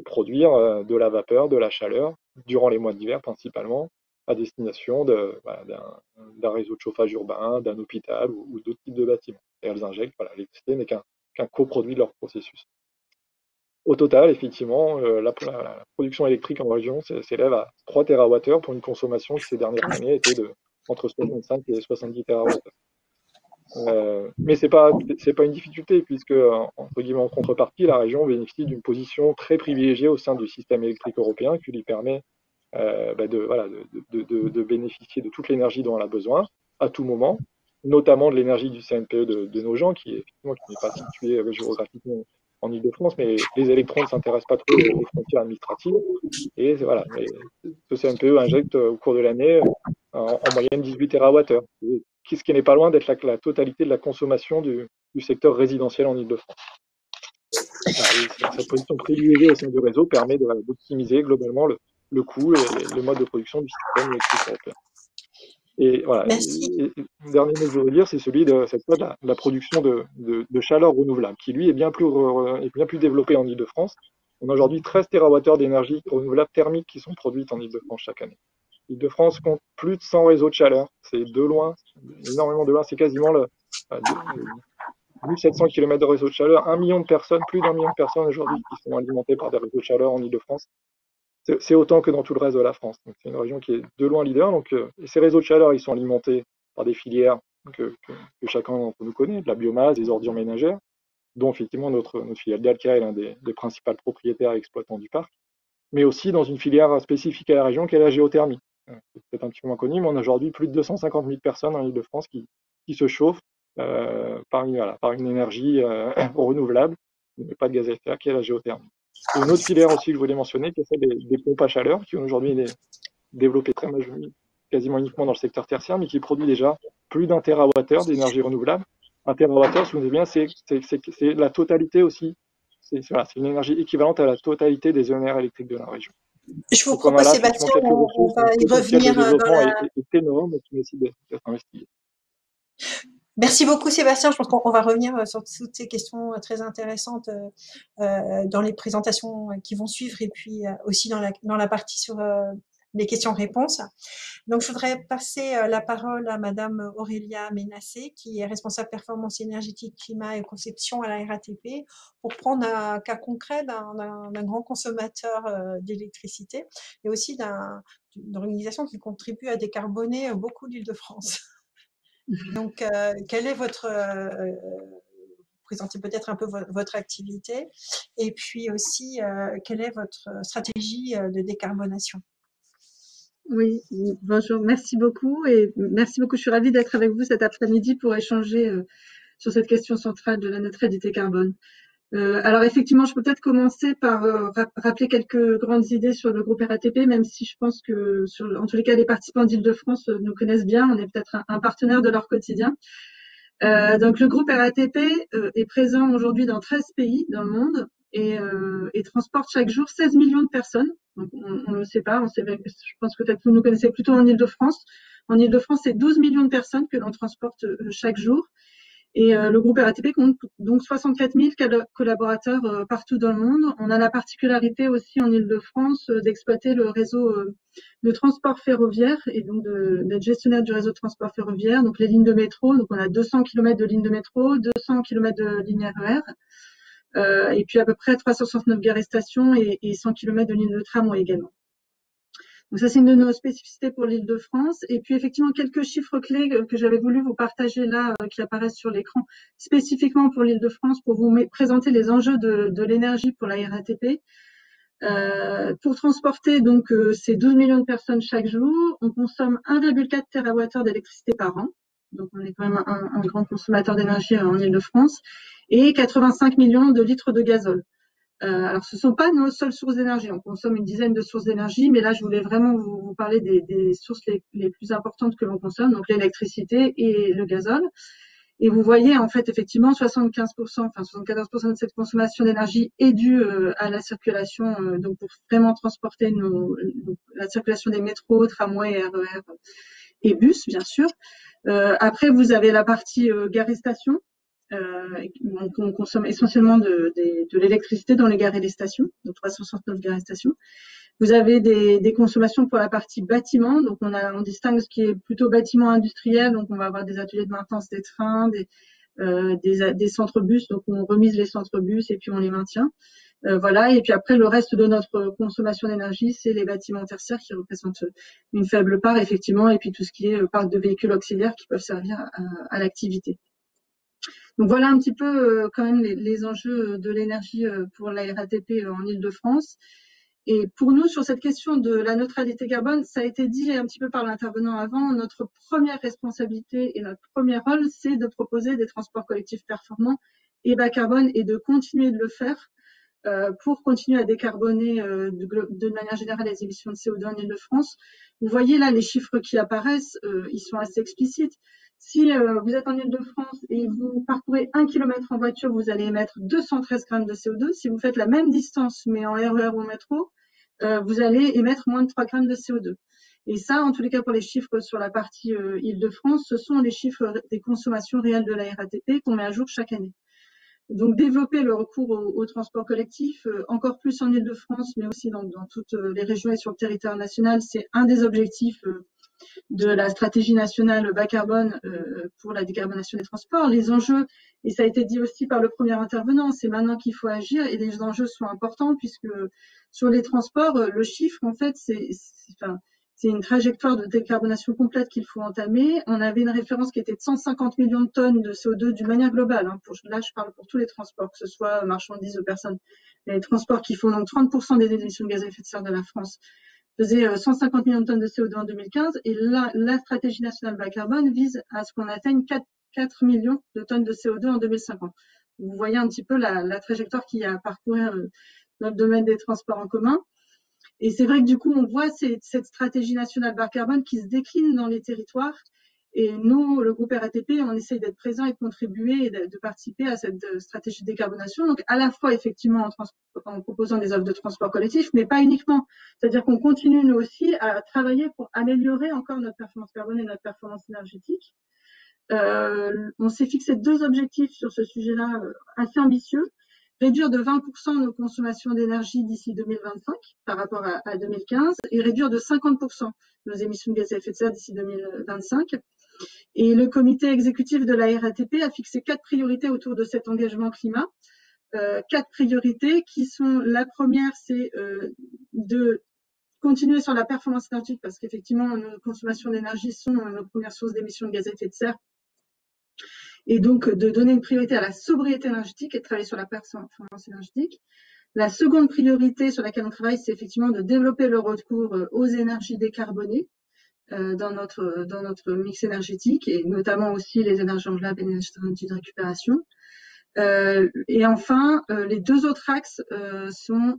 produire de la vapeur, de la chaleur, durant les mois d'hiver principalement, à destination d'un réseau de chauffage urbain, d'un hôpital ou d'autres types de bâtiments. Et elles injectent, l'électricité n'est qu'un coproduit de leur processus. Au total, effectivement, la production électrique en région s'élève à 3 TWh pour une consommation qui ces dernières années était entre 65 et 70 TWh. Mais c'est pas une difficulté puisque, entre guillemets, en contrepartie, la région bénéficie d'une position très privilégiée au sein du système électrique européen qui lui permet de bénéficier de toute l'énergie dont elle a besoin à tout moment, notamment de l'énergie du CNPE de Nogent, qui n'est pas situé géographiquement en Ile-de-France, mais les électrons ne s'intéressent pas trop aux frontières administratives. Et voilà, ce CNPE injecte au cours de l'année en moyenne 18 TWh, ce qui n'est pas loin d'être la totalité de la consommation du secteur résidentiel en Ile-de-France. Cette position privilégiée au sein du réseau permet d'optimiser globalement le coût et le mode de production du système électrique européen. Et voilà. Et le dernier mot que je veux dire, c'est celui de la production de chaleur renouvelable, qui lui est bien plus développé en Ile-de-France. On a aujourd'hui 13 TWh d'énergie renouvelable thermique qui sont produites en Ile-de-France chaque année. L'Île-de-France compte plus de 100 réseaux de chaleur. C'est de loin, énormément de loin. C'est quasiment 1700 km de réseaux de chaleur. 1 million de personnes, plus d'1 million de personnes aujourd'hui qui sont alimentées par des réseaux de chaleur en Île-de-France. C'est autant que dans tout le reste de la France. Donc, c'est une région qui est de loin leader. Donc, et ces réseaux de chaleur, ils sont alimentés par des filières que chacun d'entre nous connaît, de la biomasse, des ordures ménagères, dont effectivement notre filiale Dalca est l'un des principaux propriétaires et exploitants du parc, mais aussi dans une filière spécifique à la région qui est la géothermie. C'est peut-être un petit peu moins connu, mais on a aujourd'hui plus de 250 000 personnes en Île-de-France qui se chauffent par une énergie renouvelable, mais pas de gaz à effet de serre, qui est la géothermie. Et une autre filière aussi que je voulais mentionner, qui est celle des pompes à chaleur, qui aujourd'hui est développée quasiment uniquement dans le secteur tertiaire, mais qui produit déjà plus d'1 TWh d'énergie renouvelable. 1 TWh, si vous vous bien, c'est la totalité aussi. C'est une énergie équivalente à la totalité des ENR électriques de la région. Je vous propose, Sébastien, on va y revenir dans la... est énorme, qui nécessite d'être investigué. Merci beaucoup, Sébastien. Je pense qu'on va revenir sur toutes ces questions très intéressantes dans les présentations qui vont suivre et puis aussi dans la partie sur les questions-réponses. Donc, je voudrais passer la parole à Madame Aurélia Ménassé, qui est responsable performance énergétique, climat et conception à la RATP, pour prendre un cas concret d'un grand consommateur d'électricité et aussi d'une organisation qui contribue à décarboner beaucoup l'Île-de-France. Donc, quel est présentez peut-être un peu votre activité et puis aussi, quelle est votre stratégie de décarbonation? Oui, bonjour, merci beaucoup et merci beaucoup. Je suis ravie d'être avec vous cet après-midi pour échanger sur cette question centrale de la neutralité carbone. Alors effectivement, je peux peut-être commencer par rappeler quelques grandes idées sur le groupe RATP, même si je pense que, en tous les cas, les participants d'Île-de-France nous connaissent bien. On est peut-être un partenaire de leur quotidien. Donc le groupe RATP est présent aujourd'hui dans 13 pays dans le monde et transporte chaque jour 16 millions de personnes. Donc on le sait pas, je pense que peut-être vous nous connaissez plutôt en Île-de-France. En Île-de-France, c'est 12 millions de personnes que l'on transporte chaque jour. Et le groupe RATP compte donc 64 000 collaborateurs partout dans le monde. On a la particularité aussi en Île-de-France d'exploiter le réseau de transport ferroviaire et donc d'être gestionnaire du réseau de transport ferroviaire, donc les lignes de métro. Donc on a 200 km de lignes de métro, 200 km de lignes RER, et puis à peu près 369 gares et stations et 100 km de lignes de tramway également. Donc ça, c'est une de nos spécificités pour l'Île-de-France. Et puis effectivement, quelques chiffres clés que j'avais voulu vous partager là, qui apparaissent sur l'écran, spécifiquement pour l'Île-de-France, pour vous présenter les enjeux de l'énergie pour la RATP. Pour transporter donc ces 12 millions de personnes chaque jour, on consomme 1,4 TWh d'électricité par an. Donc on est quand même un grand consommateur d'énergie en Île-de-France. Et 85 millions de litres de gazole. Alors, ce ne sont pas nos seules sources d'énergie. On consomme une dizaine de sources d'énergie, mais là, je voulais vraiment vous parler des sources les plus importantes que l'on consomme, donc l'électricité et le gazole. Et vous voyez, en fait, effectivement, 75%, enfin 74% de cette consommation d'énergie est due à la circulation, donc pour vraiment transporter la circulation des métros, tramways, RER et bus, bien sûr. Après, vous avez la partie gare et station. Donc on consomme essentiellement de l'électricité dans les gares et les stations, donc 369 gares et stations. Vous avez des consommations pour la partie bâtiment, donc on distingue ce qui est plutôt bâtiment industriel, donc on va avoir des ateliers de maintenance des trains, des centres bus, donc on remise les centres bus et puis on les maintient. Voilà, et puis après le reste de notre consommation d'énergie, c'est les bâtiments tertiaires qui représentent une faible part effectivement, et puis tout ce qui est parc de véhicules auxiliaires qui peuvent servir à l'activité. Donc voilà un petit peu quand même les enjeux de l'énergie pour la RATP en Île-de-France. Et pour nous, sur cette question de la neutralité carbone, ça a été dit un petit peu par l'intervenant avant, notre première responsabilité et notre premier rôle, c'est de proposer des transports collectifs performants et bas carbone et de continuer de le faire pour continuer à décarboner de manière générale les émissions de CO2 en Île-de-France. Vous voyez là les chiffres qui apparaissent, ils sont assez explicites. Si vous êtes en Île-de-France et vous parcourez 1 km en voiture, vous allez émettre 213 grammes de CO2. Si vous faites la même distance, mais en RER ou en métro, vous allez émettre moins de 3 grammes de CO2. Et ça, en tous les cas, pour les chiffres sur la partie Île-de-France, ce sont les chiffres des consommations réelles de la RATP qu'on met à jour chaque année. Donc, développer le recours au transport collectif, encore plus en Île-de-France, mais aussi dans toutes les régions et sur le territoire national, c'est un des objectifs de la stratégie nationale bas carbone pour la décarbonation des transports. Les enjeux, et ça a été dit aussi par le premier intervenant, c'est maintenant qu'il faut agir et les enjeux sont importants puisque sur les transports, le chiffre, en fait, c'est une trajectoire de décarbonation complète qu'il faut entamer. On avait une référence qui était de 150 millions de tonnes de CO2 d'une manière globale. Là, je parle pour tous les transports, que ce soit marchandises ou personnes. Les transports qui font donc 30% des émissions de gaz à effet de serre de la France faisait 150 millions de tonnes de CO2 en 2015 et la stratégie nationale bas carbone vise à ce qu'on atteigne 4 millions de tonnes de CO2 en 2050. Vous voyez un petit peu la trajectoire qu'il y a à parcourir dans le domaine des transports en commun. Et c'est vrai que du coup, on voit cette stratégie nationale bas carbone qui se décline dans les territoires. Et nous, le groupe RATP, on essaye d'être présent et de contribuer et de participer à cette stratégie de décarbonation. Donc, à la fois, effectivement, en proposant des offres de transport collectif, mais pas uniquement. C'est-à-dire qu'on continue, nous aussi, à travailler pour améliorer encore notre performance carbone et notre performance énergétique. On s'est fixé 2 objectifs sur ce sujet-là assez ambitieux. Réduire de 20% nos consommations d'énergie d'ici 2025 par rapport à 2015 et réduire de 50% nos émissions de gaz à effet de serre d'ici 2025. Et le comité exécutif de la RATP a fixé 4 priorités autour de cet engagement climat. 4 priorités qui sont, la première, c'est de continuer sur la performance énergétique parce qu'effectivement, nos consommations d'énergie sont nos premières sources d'émissions de gaz à effet de serre. Et donc, de donner une priorité à la sobriété énergétique et de travailler sur la performance énergétique. La seconde priorité sur laquelle on travaille, c'est effectivement de développer le recours aux énergies décarbonées dans notre mix énergétique et notamment aussi les énergies renouvelables et les énergies de récupération. Et enfin, les 2 autres axes sont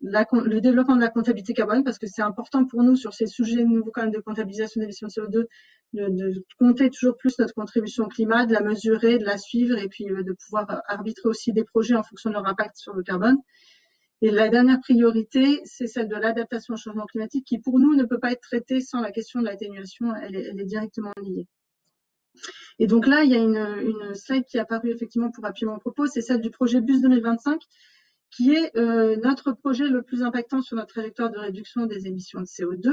le développement de la comptabilité carbone, parce que c'est important pour nous sur ces sujets nouveaux quand même de comptabilisation d'émissions de CO2, de compter toujours plus notre contribution au climat, de la mesurer, de la suivre et puis de pouvoir arbitrer aussi des projets en fonction de leur impact sur le carbone. Et la dernière priorité, c'est celle de l'adaptation au changement climatique qui, pour nous, ne peut pas être traitée sans la question de l'atténuation, elle est directement liée. Et donc là, il y a une slide qui est apparue effectivement pour appuyer mon propos, c'est celle du projet BUS 2025, qui est notre projet le plus impactant sur notre trajectoire de réduction des émissions de CO2,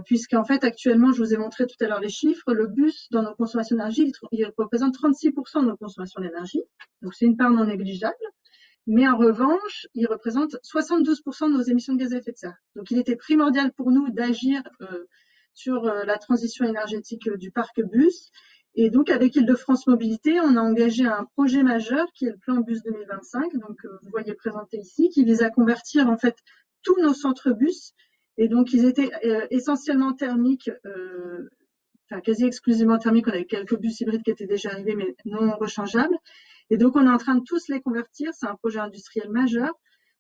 puisqu'en fait, actuellement, je vous ai montré tout à l'heure les chiffres, le bus, dans nos consommations d'énergie, il représente 36% de nos consommations d'énergie, donc c'est une part non négligeable, mais en revanche, il représente 72% de nos émissions de gaz à effet de serre. Donc, il était primordial pour nous d'agir sur la transition énergétique du parc bus. Et donc, avec Île-de-France Mobilité, on a engagé un projet majeur qui est le plan Bus 2025, donc vous voyez présenté ici, qui vise à convertir en fait tous nos centres bus. Et donc, ils étaient essentiellement thermiques, enfin quasi exclusivement thermiques. On avait quelques bus hybrides qui étaient déjà arrivés, mais non rechangeables. Et donc, on est en train de tous les convertir. C'est un projet industriel majeur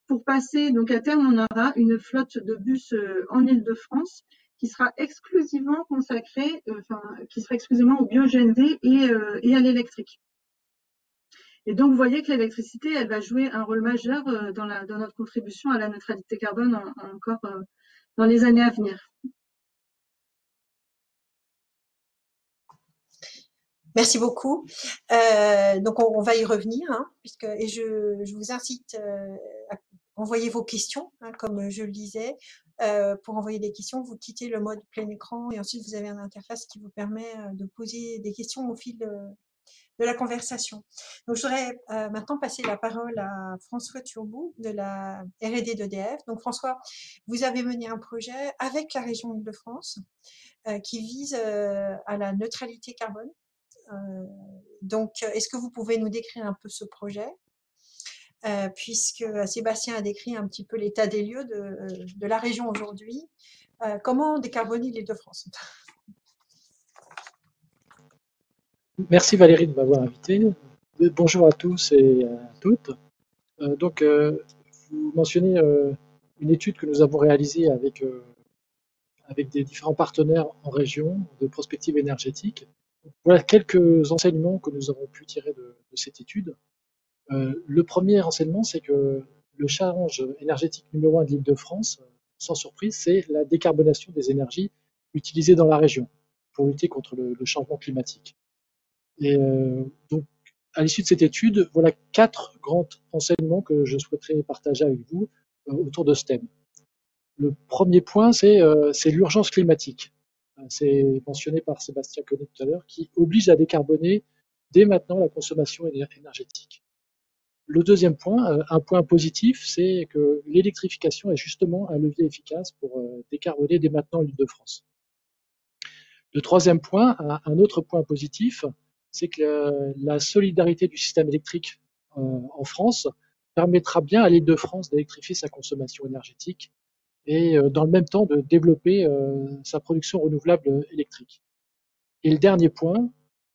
pour passer. Donc, à terme, on aura une flotte de bus en Île-de-France qui sera exclusivement consacré, qui sera exclusivement au biogène-D et à l'électrique. Et donc, vous voyez que l'électricité, elle va jouer un rôle majeur dans notre contribution à la neutralité carbone encore dans les années à venir. Merci beaucoup. Donc, on va y revenir, hein, et je vous incite à envoyer vos questions, hein, comme je le disais. Pour envoyer des questions, vous quittez le mode plein écran et ensuite vous avez une interface qui vous permet de poser des questions au fil de la conversation. Donc, je voudrais maintenant passer la parole à François Turboux de la R&D d'EDF. Donc, François, vous avez mené un projet avec la région Île-de-France qui vise à la neutralité carbone. Donc, est-ce que vous pouvez nous décrire un peu ce projet, puisque Sébastien a décrit un petit peu l'état des lieux de la région aujourd'hui. Comment décarboner l'Île-de-France? Merci Valérie de m'avoir invité. Bonjour à tous et à toutes. Vous mentionnez une étude que nous avons réalisée avec des différents partenaires en région de prospective énergétique. Voilà quelques enseignements que nous avons pu tirer de cette étude. Le premier enseignement, c'est que le challenge énergétique numéro 1 de l'Île-de-France, sans surprise, c'est la décarbonation des énergies utilisées dans la région pour lutter contre le changement climatique. Et donc, à l'issue de cette étude, voilà 4 grands enseignements que je souhaiterais partager avec vous autour de ce thème. Le premier point, c'est l'urgence climatique. C'est mentionné par Sébastien Koenig tout à l'heure, qui oblige à décarboner dès maintenant la consommation énergétique. Le deuxième point, un point positif, c'est que l'électrification est justement un levier efficace pour décarboner dès maintenant l'Île-de-France. Le troisième point, un autre point positif, c'est que la solidarité du système électrique en France permettra bien à l'Île-de-France d'électrifier sa consommation énergétique et dans le même temps de développer sa production renouvelable électrique. Et le dernier point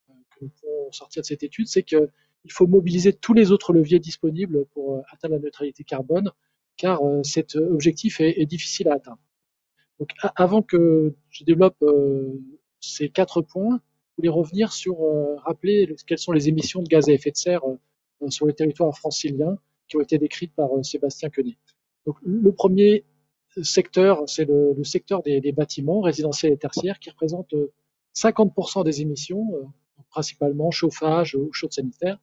que nous pouvons sortir de cette étude, c'est qu'il faut mobiliser tous les autres leviers disponibles pour atteindre la neutralité carbone, car cet objectif est difficile à atteindre. Donc, avant que je développe ces 4 points, je voulais revenir sur rappeler quelles sont les émissions de gaz à effet de serre sur le territoire francilien qui ont été décrites par Sébastien Koenig. Donc, le premier secteur, c'est le secteur des bâtiments résidentiels et tertiaires qui représente 50% des émissions, principalement chauffage ou chaude sanitaire.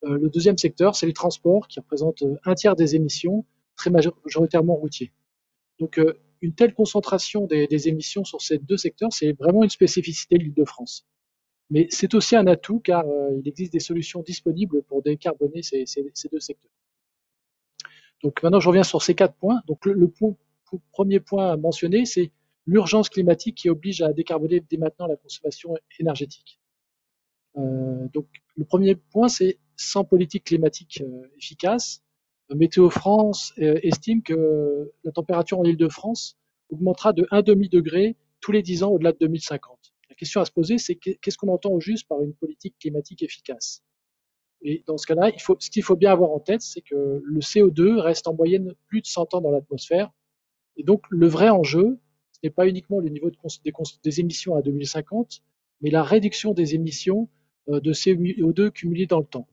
Le deuxième secteur, c'est les transports qui représentent un tiers des émissions, très majoritairement routiers. Donc, une telle concentration des émissions sur ces 2 secteurs, c'est vraiment une spécificité de l'Île-de-France. Mais c'est aussi un atout car il existe des solutions disponibles pour décarboner ces 2 secteurs. Donc maintenant, je reviens sur ces 4 points. Donc le premier point à mentionner, c'est l'urgence climatique qui oblige à décarboner dès maintenant la consommation énergétique. Donc le premier point, c'est sans politique climatique efficace. Météo France estime que la température en Île-de-France augmentera de 1,5 degré tous les 10 ans au-delà de 2050. La question à se poser, c'est qu'est-ce qu'on entend au juste par une politique climatique efficace? Et dans ce cas-là, ce qu'il faut bien avoir en tête, c'est que le CO2 reste en moyenne plus de 100 ans dans l'atmosphère. Et donc, le vrai enjeu, ce n'est pas uniquement le niveau des émissions à 2050, mais la réduction des émissions de CO2 cumulées dans le temps.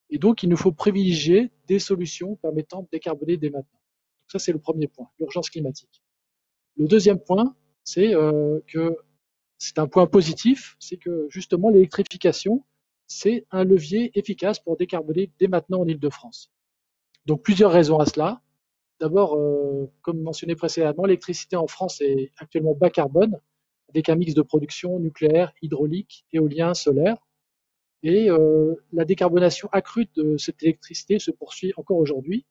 Et donc, il nous faut privilégier des solutions permettant de décarboner dès maintenant. Donc ça, c'est le premier point, l'urgence climatique. Le deuxième point, c'est que c'est un point positif, c'est que justement l'électrification, c'est un levier efficace pour décarboner dès maintenant en Île-de-France. Donc plusieurs raisons à cela. D'abord, comme mentionné précédemment, l'électricité en France est actuellement bas carbone, avec un mix de production nucléaire, hydraulique, éolien, solaire. Et la décarbonation accrue de cette électricité se poursuit encore aujourd'hui,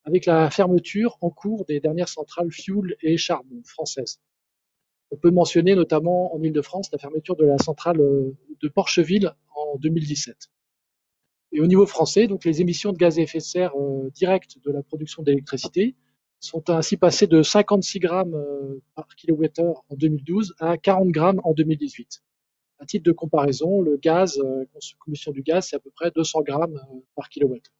avec la fermeture en cours des dernières centrales fioul et charbon françaises. On peut mentionner notamment en Île-de-France la fermeture de la centrale de Porcheville en 2017. Et au niveau français, donc les émissions de gaz à effet de serre directes de la production d'électricité sont ainsi passées de 56 grammes par kilowattheure en 2012 à 40 grammes en 2018. À titre de comparaison, le gaz, combustion du gaz, c'est à peu près 200 grammes par kilowattheure.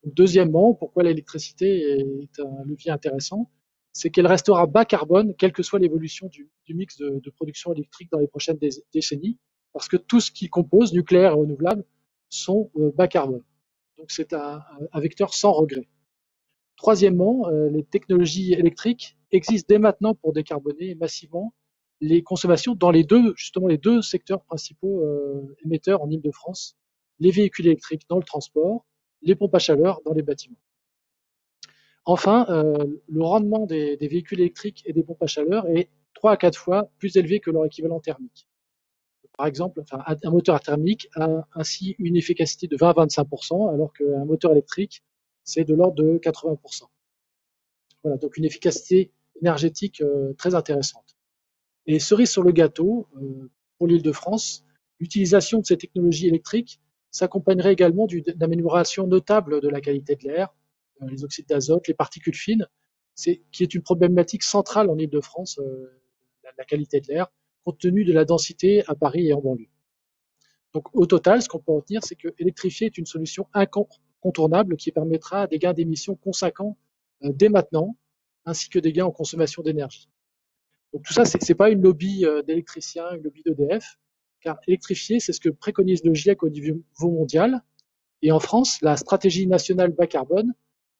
Deuxièmement, pourquoi l'électricité est un levier intéressant, c'est qu'elle restera bas carbone, quelle que soit l'évolution du mix de production électrique dans les prochaines décennies, parce que tout ce qui compose, nucléaire et renouvelable, sont bas carbone. Donc c'est un vecteur sans regret. Troisièmement, les technologies électriques existent dès maintenant pour décarboner massivement les consommations dans les deux secteurs principaux émetteurs en Île-de-France, les véhicules électriques dans le transport, les pompes à chaleur dans les bâtiments. Enfin, le rendement des véhicules électriques et des pompes à chaleur est 3 à 4 fois plus élevé que leur équivalent thermique. Par exemple, un moteur thermique a ainsi une efficacité de 20 à 25%, alors qu'un moteur électrique, c'est de l'ordre de 80%. Voilà, donc une efficacité énergétique très intéressante. Et cerise sur le gâteau, pour l'Île-de-France, l'utilisation de ces technologies électriques s'accompagnerait également d'une amélioration notable de la qualité de l'air, les oxydes d'azote, les particules fines, qui est une problématique centrale en Île-de-France, la qualité de l'air, compte tenu de la densité à Paris et en banlieue. Donc au total, ce qu'on peut retenir, c'est que électrifier est une solution incontournable qui permettra des gains d'émissions conséquents dès maintenant, ainsi que des gains en consommation d'énergie. Donc tout ça, ce n'est pas une lobby d'électriciens, une lobby d'EDF, car électrifier, c'est ce que préconise le GIEC au niveau mondial. Et en France, la stratégie nationale bas carbone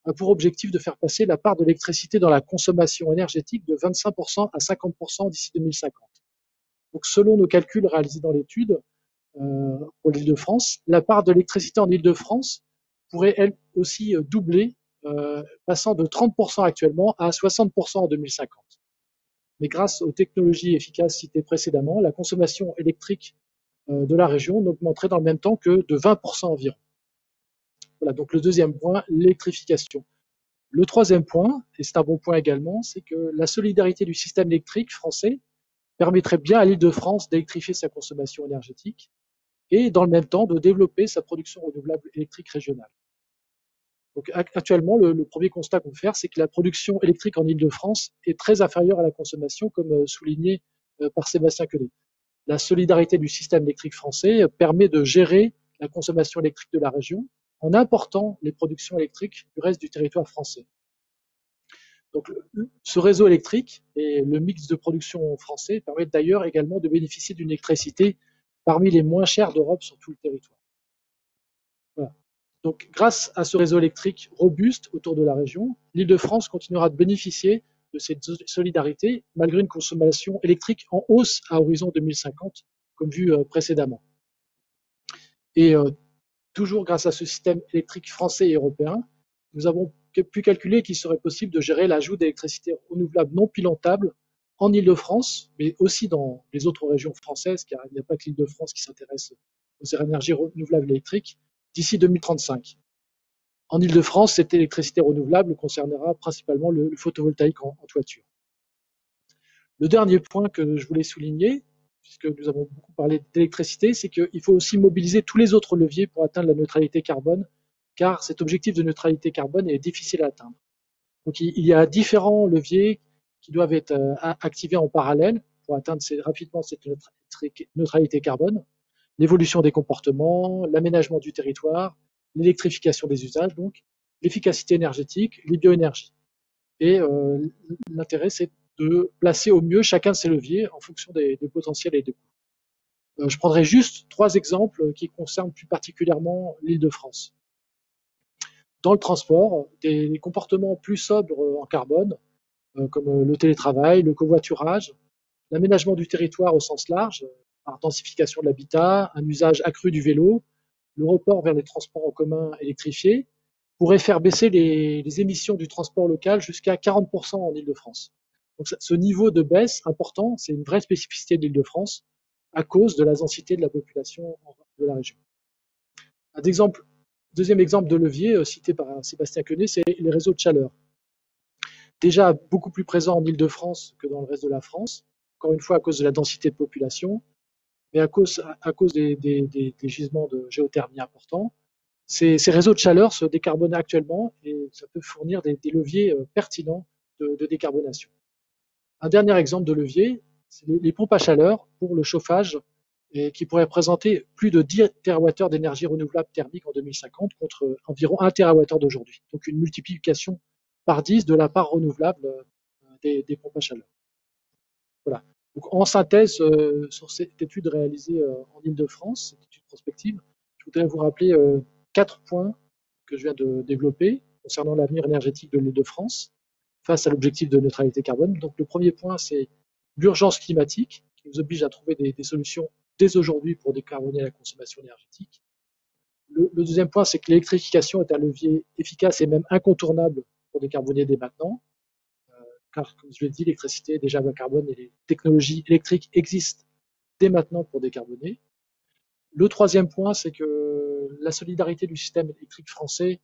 a pour objectif de faire passer la part de l'électricité dans la consommation énergétique de 25% à 50% d'ici 2050. Donc selon nos calculs réalisés dans l'étude, pour l'Île-de-France, la part de l'électricité en Île-de-France pourrait elle aussi doubler, passant de 30% actuellement à 60% en 2050. Mais grâce aux technologies efficaces citées précédemment, la consommation électrique de la région n'augmenterait dans le même temps que de 20% environ. Voilà, donc le deuxième point, l'électrification. Le troisième point, et c'est un bon point également, c'est que la solidarité du système électrique français permettrait bien à l'Île-de-France d'électrifier sa consommation énergétique et dans le même temps de développer sa production renouvelable électrique régionale. Donc actuellement, le premier constat qu'on peut faire, c'est que la production électrique en Île-de-France est très inférieure à la consommation, comme souligné par Sébastien Quenet. La solidarité du système électrique français permet de gérer la consommation électrique de la région en important les productions électriques du reste du territoire français. Donc, ce réseau électrique et le mix de production français permettent d'ailleurs également de bénéficier d'une électricité parmi les moins chères d'Europe sur tout le territoire. Voilà. Donc, grâce à ce réseau électrique robuste autour de la région, l'Île-de-France continuera de bénéficier de cette solidarité malgré une consommation électrique en hausse à horizon 2050, comme vu précédemment. Et toujours grâce à ce système électrique français et européen, nous avons pu calculer qu'il serait possible de gérer l'ajout d'électricité renouvelable non pilotable en Île-de-France, mais aussi dans les autres régions françaises, car il n'y a pas que l'Île-de-France qui s'intéresse aux énergies renouvelables électriques, d'ici 2035. En Île-de-France, cette électricité renouvelable concernera principalement le photovoltaïque en toiture. Le dernier point que je voulais souligner, puisque nous avons beaucoup parlé d'électricité, c'est qu'il faut aussi mobiliser tous les autres leviers pour atteindre la neutralité carbone, car cet objectif de neutralité carbone est difficile à atteindre. Donc il y a différents leviers qui doivent être activés en parallèle pour atteindre rapidement cette neutralité carbone. L'évolution des comportements, l'aménagement du territoire, l'électrification des usages, donc l'efficacité énergétique, les bioénergies. Et l'intérêt, c'est de placer au mieux chacun de ces leviers en fonction des potentiels et des coûts. Je prendrai juste 3 exemples qui concernent plus particulièrement l'Île-de-France. Dans le transport, des comportements plus sobres en carbone, comme le télétravail, le covoiturage, l'aménagement du territoire au sens large, par densification de l'habitat, un usage accru du vélo, le report vers les transports en commun électrifiés, pourrait faire baisser les émissions du transport local jusqu'à 40% en Île-de-France. Donc ce niveau de baisse important, c'est une vraie spécificité de l'Île-de-France à cause de la densité de la population de la région. Deuxième exemple de levier cité par Sébastien Quenet, c'est les réseaux de chaleur. Déjà beaucoup plus présents en Île-de-France que dans le reste de la France, encore une fois à cause de la densité de population, mais à cause des gisements de géothermie importants. Ces réseaux de chaleur se décarbonent actuellement et ça peut fournir des leviers pertinents de décarbonation. Un dernier exemple de levier, c'est les pompes à chaleur pour le chauffage et qui pourraient représenter plus de 10 TWh d'énergie renouvelable thermique en 2050 contre environ 1 TWh d'aujourd'hui. Donc une multiplication par 10 de la part renouvelable des pompes à chaleur. Voilà. Donc, en synthèse, sur cette étude réalisée en Île-de-France, cette étude prospective, je voudrais vous rappeler 4 points que je viens de développer concernant l'avenir énergétique de l'Île-de-France face à l'objectif de neutralité carbone. Donc, le premier point, c'est l'urgence climatique qui nous oblige à trouver des solutions dès aujourd'hui pour décarboner la consommation énergétique. Le deuxième point, c'est que l'électrification est un levier efficace et même incontournable pour décarboner dès maintenant, car, comme je l'ai dit, l'électricité est déjà bas carbone et les technologies électriques existent dès maintenant pour décarboner. Le troisième point, c'est que la solidarité du système électrique français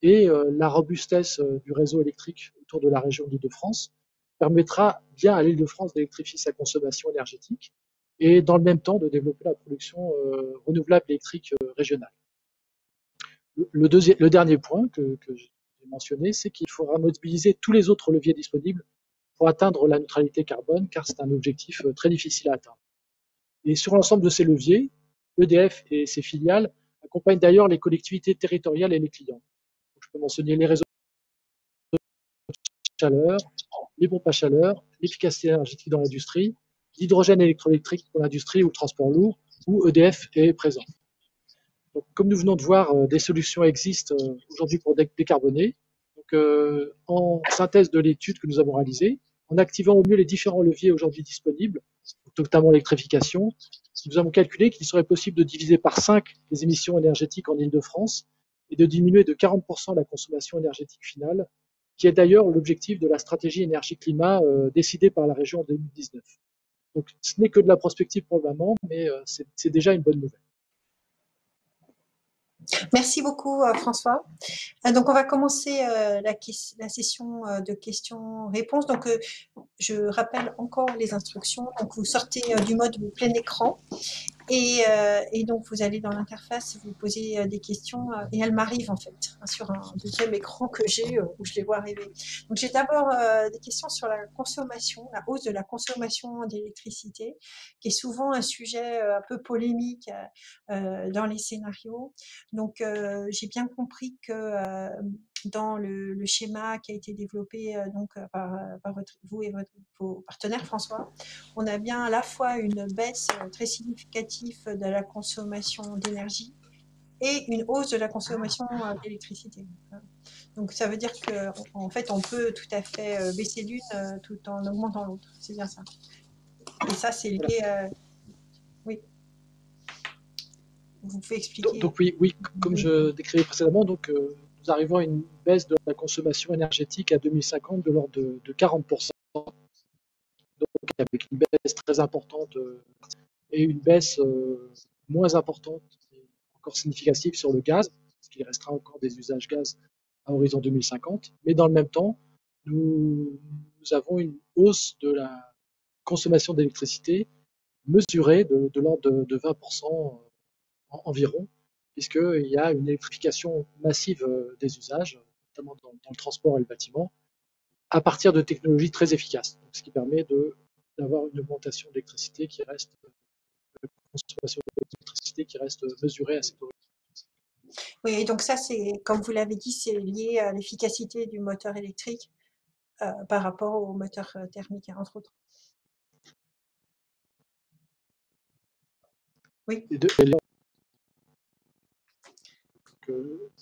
et la robustesse du réseau électrique autour de la région d'Île-de-France permettra bien à l'Île-de-France d'électrifier sa consommation énergétique et dans le même temps de développer la production renouvelable électrique régionale. Le dernier point que j'ai mentionné, c'est qu'il faudra mobiliser tous les autres leviers disponibles pour atteindre la neutralité carbone, car c'est un objectif très difficile à atteindre. Et sur l'ensemble de ces leviers, EDF et ses filiales accompagnent d'ailleurs les collectivités territoriales et les clients. Je peux mentionner les réseaux de chaleur, les pompes à chaleur, l'efficacité énergétique dans l'industrie, l'hydrogène électroélectrique pour l'industrie ou le transport lourd, où EDF est présent. Donc, comme nous venons de voir, des solutions existent aujourd'hui pour décarboner. Donc, en synthèse de l'étude que nous avons réalisée, en activant au mieux les différents leviers aujourd'hui disponibles, notamment l'électrification, nous avons calculé qu'il serait possible de diviser par 5 les émissions énergétiques en Île-de-France et de diminuer de 40% la consommation énergétique finale, qui est d'ailleurs l'objectif de la stratégie énergie-climat décidée par la région en 2019. Donc, ce n'est que de la prospective pour le moment, mais c'est déjà une bonne nouvelle. Merci beaucoup, François. Donc, on va commencer la session de questions-réponses. Donc, je rappelle encore les instructions. Donc, vous sortez du mode plein écran et donc, vous allez dans l'interface, vous posez des questions et elles m'arrivent en fait sur un deuxième écran que j'ai où je les vois arriver. Donc, j'ai d'abord des questions sur la consommation, la hausse de la consommation d'électricité, qui est souvent un sujet un peu polémique dans les scénarios. Donc, j'ai bien compris que dans le schéma qui a été développé par vous et vos partenaires, François, on a bien à la fois une baisse très significative de la consommation d'énergie et une hausse de la consommation d'électricité. Donc, ça veut dire qu'en fait, on peut tout à fait baisser l'une tout en augmentant l'autre. C'est bien ça. Et ça, c'est lié oui. Vous pouvez expliquer. Donc oui, comme je décrivais précédemment, donc, nous arrivons à une baisse de la consommation énergétique à 2050 de l'ordre de 40%. Donc, avec une baisse très importante et une baisse moins importante, encore significative sur le gaz, parce qu'il restera encore des usages gaz à horizon 2050. Mais dans le même temps, nous avons une hausse de la consommation d'électricité mesurée de l'ordre de 20% environ, puisqu'il y a une électrification massive des usages, notamment dans le transport et le bâtiment, à partir de technologies très efficaces. Donc, ce qui permet d'avoir une augmentation d'électricité qui reste, consommation d'électricité qui reste mesurée à cette horizon. Oui, et donc ça, c'est, comme vous l'avez dit, c'est lié à l'efficacité du moteur électrique par rapport au moteur thermique, entre autres. Oui.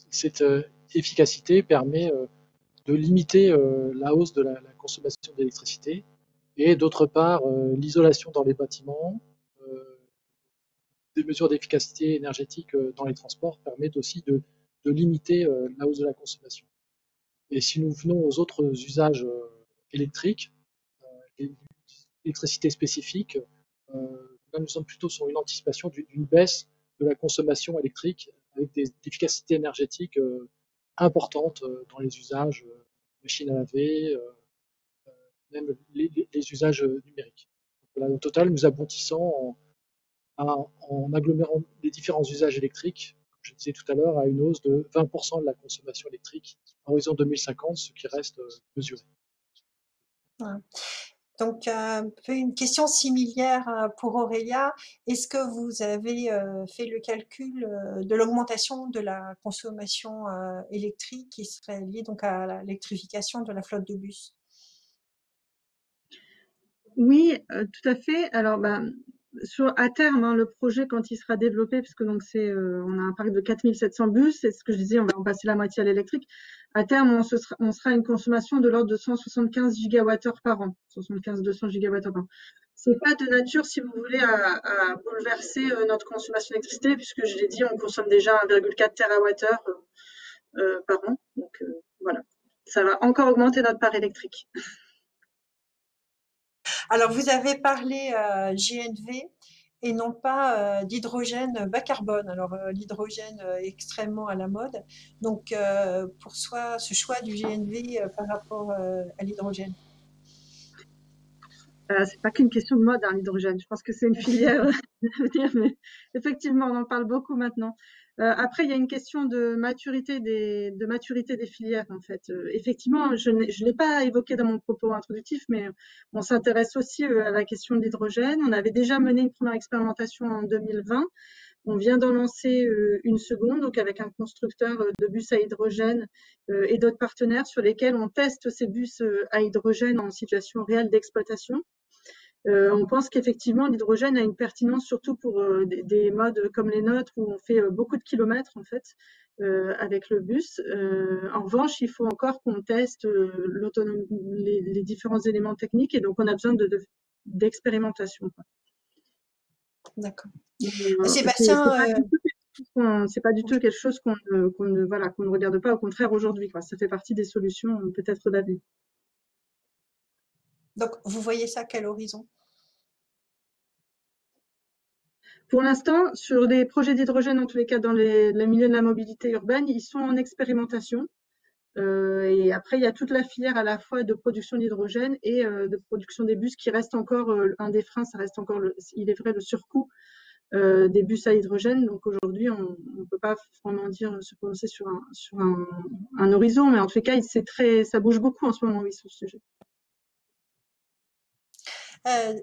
Cette efficacité permet de limiter la hausse de la consommation d'électricité et d'autre part l'isolation dans les bâtiments, des mesures d'efficacité énergétique dans les transports permettent aussi de limiter la hausse de la consommation. Et si nous venons aux autres usages électriques, l'électricité spécifique, là nous sommes plutôt sur une anticipation d'une baisse de la consommation électrique avec des efficacités énergétiques importantes dans les usages machines à laver, même les usages numériques. Donc, voilà, au total, nous aboutissons en agglomérant les différents usages électriques, comme je disais tout à l'heure, à une hausse de 20% de la consommation électrique à horizon 2050, ce qui reste mesuré. Ouais. Donc, une question similaire pour Aurélia. Est-ce que vous avez fait le calcul de l'augmentation de la consommation électrique qui serait liée donc à l'électrification de la flotte de bus? Oui, tout à fait. Alors, à terme, hein, le projet, quand il sera développé, parce que donc on a un parc de 4700 bus, c'est ce que je disais, on va en passer la moitié à l'électrique. À terme, on sera à une consommation de l'ordre de 175 gigawattheures par an, 75-200 gigawattheures par an. C'est pas de nature, si vous voulez, à bouleverser notre consommation d'électricité, puisque je l'ai dit, on consomme déjà 1,4 TWh par an. Donc voilà, ça va encore augmenter notre part électrique. Alors, vous avez parlé GNV et non pas d'hydrogène bas carbone. Alors, l'hydrogène est extrêmement à la mode. Donc, pour soi, ce choix du GNV par rapport à l'hydrogène. C'est pas qu'une question de mode, hein, l'hydrogène. Je pense que c'est une filière d'avenir, mais effectivement, on en parle beaucoup maintenant. Après, il y a une question de maturité des filières, en fait. Effectivement, je l'ai pas évoqué dans mon propos introductif, mais on s'intéresse aussi à la question de l'hydrogène. On avait déjà mené une première expérimentation en 2020. On vient d'en lancer une seconde, donc avec un constructeur de bus à hydrogène et d'autres partenaires sur lesquels on teste ces bus à hydrogène en situation réelle d'exploitation. On pense qu'effectivement, l'hydrogène a une pertinence surtout pour des modes comme les nôtres où on fait beaucoup de kilomètres en fait avec le bus. En revanche, il faut encore qu'on teste l'autonomie, les différents éléments techniques et donc on a besoin d'expérimentation. D'accord. C'est Sébastien, pas du tout quelque chose qu'on ne regarde pas, au contraire aujourd'hui, quoi. Ça fait partie des solutions peut-être d'avenir. donc vous voyez ça à quel horizon? Pour l'instant, sur des projets d'hydrogène, en tous les cas dans le milieu de la mobilité urbaine, ils sont en expérimentation. Et après, il y a toute la filière à la fois de production d'hydrogène et de production des bus qui reste encore un des freins. Ça reste encore, il est vrai, le surcoût des bus à hydrogène. Donc aujourd'hui, on ne peut pas vraiment se prononcer sur un horizon, mais en tout cas, ça bouge beaucoup en ce moment, oui, sur ce sujet.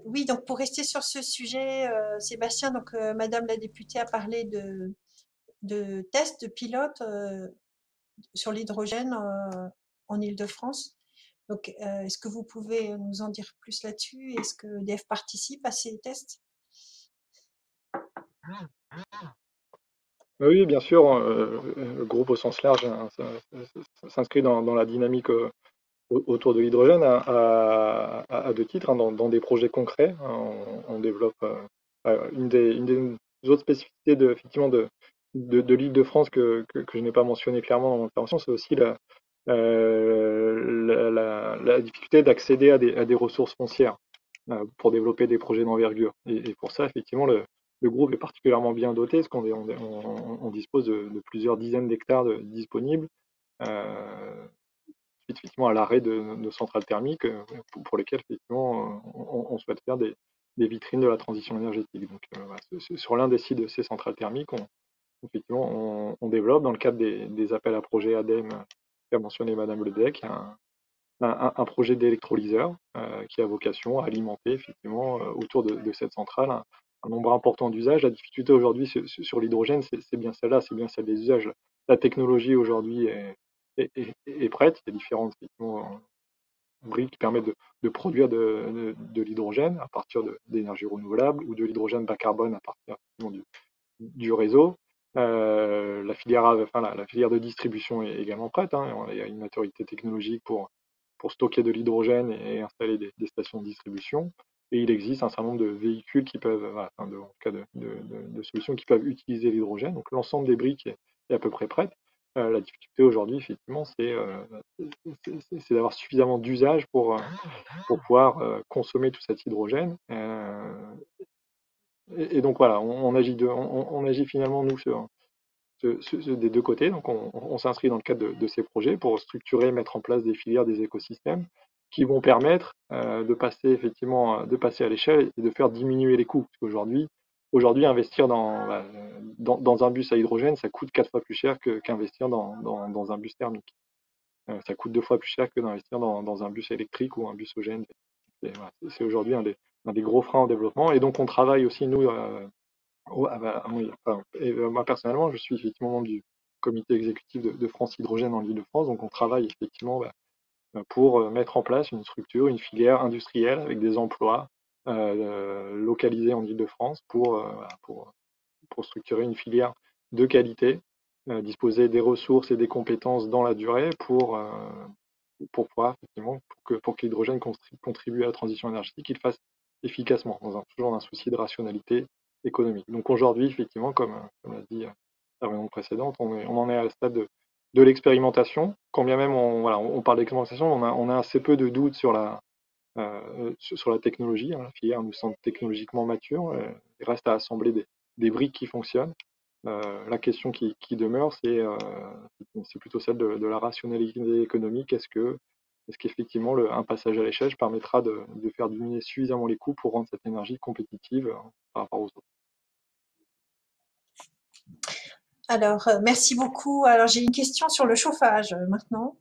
Oui, donc pour rester sur ce sujet, Sébastien, donc Madame la députée a parlé de tests, de pilotes sur l'hydrogène en Île-de-France. Donc, est-ce que vous pouvez nous en dire plus là-dessus? Est-ce que EDF participe à ces tests? Oui, bien sûr, le groupe au sens large hein, s'inscrit dans la dynamique autour de l'hydrogène à deux titres, hein, dans des projets concrets. Hein, on développe une des autres spécificités effectivement de l'Île-de-France que je n'ai pas mentionné clairement dans mon intervention, c'est aussi la difficulté d'accéder à des ressources foncières pour développer des projets d'envergure. Et pour ça, effectivement, le groupe est particulièrement bien doté, parce qu'on dispose de plusieurs dizaines d'hectares disponibles, suite effectivement à l'arrêt de nos centrales thermiques, pour lesquelles effectivement on souhaite faire des vitrines de la transition énergétique. Donc voilà, sur l'un des sites de ces centrales thermiques, effectivement, on développe dans le cadre des appels à projets ADEME qu'a mentionné Madame Ledec, un projet d'électrolyseur qui a vocation à alimenter effectivement autour de cette centrale un nombre important d'usages. La difficulté aujourd'hui sur l'hydrogène, c'est bien celle-là, c'est bien celle des usages. La technologie aujourd'hui est prête. Il y a différentes effectivement, briques qui permettent de produire de l'hydrogène à partir d'énergies renouvelables ou de l'hydrogène bas carbone à partir du réseau. La filière de distribution est également prête. Hein. Il y a une maturité technologique pour stocker de l'hydrogène et installer des stations de distribution. Et il existe un certain nombre de véhicules qui peuvent, en tout cas de solutions qui peuvent utiliser l'hydrogène. Donc l'ensemble des briques est à peu près prête. La difficulté aujourd'hui, effectivement, c'est d'avoir suffisamment d'usage pour pouvoir consommer tout cet hydrogène. Et donc voilà, on agit finalement, nous, des deux côtés. Donc on s'inscrit dans le cadre de ces projets pour structurer, mettre en place des filières, des écosystèmes qui vont permettre de passer à l'échelle et de faire diminuer les coûts. Parce qu'aujourd'hui, investir dans un bus à hydrogène, ça coûte 4 fois plus cher qu'investir dans un bus thermique. Ça coûte 2 fois plus cher que d'investir dans un bus électrique ou un bus au GNV. C'est aujourd'hui un des gros freins au développement. Et donc on travaille aussi, nous, moi personnellement, je suis effectivement membre du comité exécutif de France Hydrogène en Île-de-France, donc on travaille effectivement pour mettre en place une structure, une filière industrielle avec des emplois localisés en Île-de-France pour structurer une filière de qualité, disposer des ressources et des compétences dans la durée pour pouvoir, effectivement, pour que l'hydrogène contribue à la transition énergétique, qu'il fasse efficacement, toujours dans un souci de rationalité économique. Donc aujourd'hui, effectivement, comme l'a dit la réunion précédente, on en est à la stade de l'expérimentation. Quand bien même on parle d'expérimentation, on a assez peu de doutes sur la technologie. La filière nous semble technologiquement mature. Il reste à assembler des briques qui fonctionnent. La question qui demeure, c'est plutôt celle de la rationalité économique. Est-ce qu'effectivement un passage à l'échelle permettra de faire diminuer suffisamment les coûts pour rendre cette énergie compétitive par rapport aux autres? Alors, merci beaucoup. Alors, j'ai une question sur le chauffage maintenant.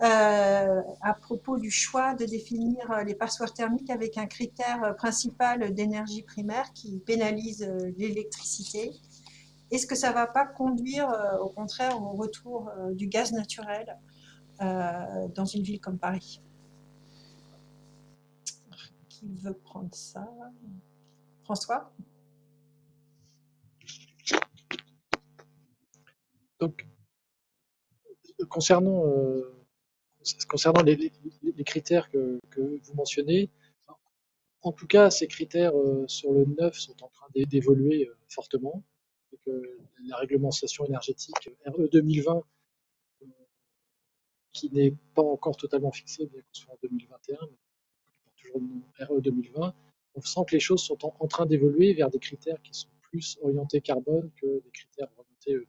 À propos du choix de définir les passoires thermiques avec un critère principal d'énergie primaire qui pénalise l'électricité. Est-ce que ça va pas conduire au contraire au retour du gaz naturel dans une ville comme Paris? Qui veut prendre ça? François? Donc, concernant les critères que vous mentionnez, en tout cas, ces critères sur le neuf sont en train d'évoluer fortement. Et que la réglementation énergétique RE 2020, qui n'est pas encore totalement fixée, bien qu'on soit en 2021, mais toujours RE 2020, on sent que les choses sont en train d'évoluer vers des critères qui sont plus orientés carbone que des critères orientés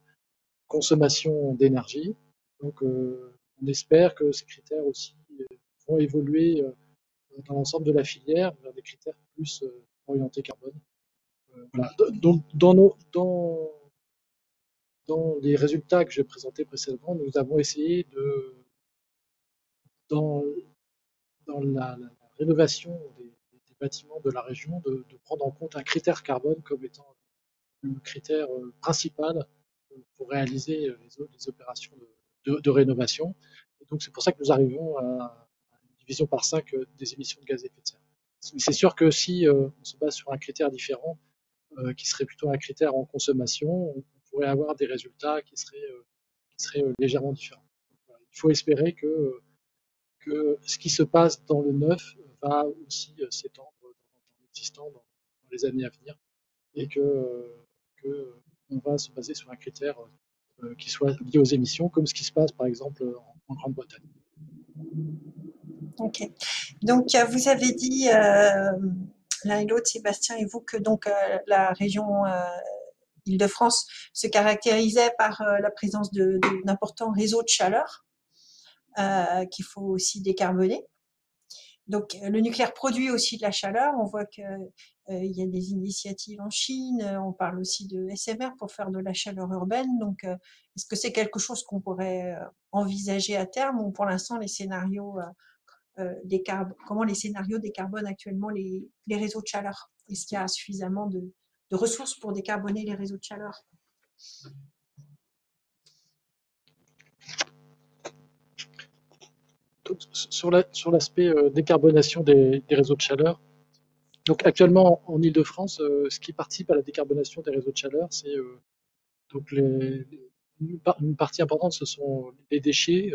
consommation d'énergie. Donc, on espère que ces critères aussi vont évoluer dans l'ensemble de la filière vers des critères plus orientés carbone. Voilà. Donc, dans les résultats que j'ai présentés précédemment, nous avons essayé dans la rénovation des bâtiments de la région, de prendre en compte un critère carbone comme étant le critère principal pour réaliser les opérations de rénovation. Et donc, c'est pour ça que nous arrivons à une division par 5 des émissions de gaz à effet de serre. C'est sûr que si on se base sur un critère différent, qui serait plutôt un critère en consommation, on pourrait avoir des résultats qui seraient légèrement différents. Voilà. Il faut espérer que ce qui se passe dans le neuf va aussi s'étendre dans l'existant dans les années à venir et que on va se baser sur un critère qui soit lié aux émissions, comme ce qui se passe par exemple en Grande-Bretagne. Ok. Donc, vous avez dit l'un et l'autre, Sébastien et vous, que donc la région Île-de-France se caractérisait par la présence d'importants réseaux de chaleur qu'il faut aussi décarboner. Donc, le nucléaire produit aussi de la chaleur. On voit que il y a des initiatives en Chine. On parle aussi de SMR pour faire de la chaleur urbaine. Donc, est-ce que c'est quelque chose qu'on pourrait envisager à terme ou pour l'instant les scénarios comment les scénarios décarbonent actuellement les réseaux de chaleur? Est-ce qu'il y a suffisamment de ressources pour décarboner les réseaux de chaleur? Donc, sur l'aspect décarbonation des réseaux de chaleur, donc actuellement en Île-de-France, ce qui participe à la décarbonation des réseaux de chaleur, c'est donc une partie importante, ce sont les déchets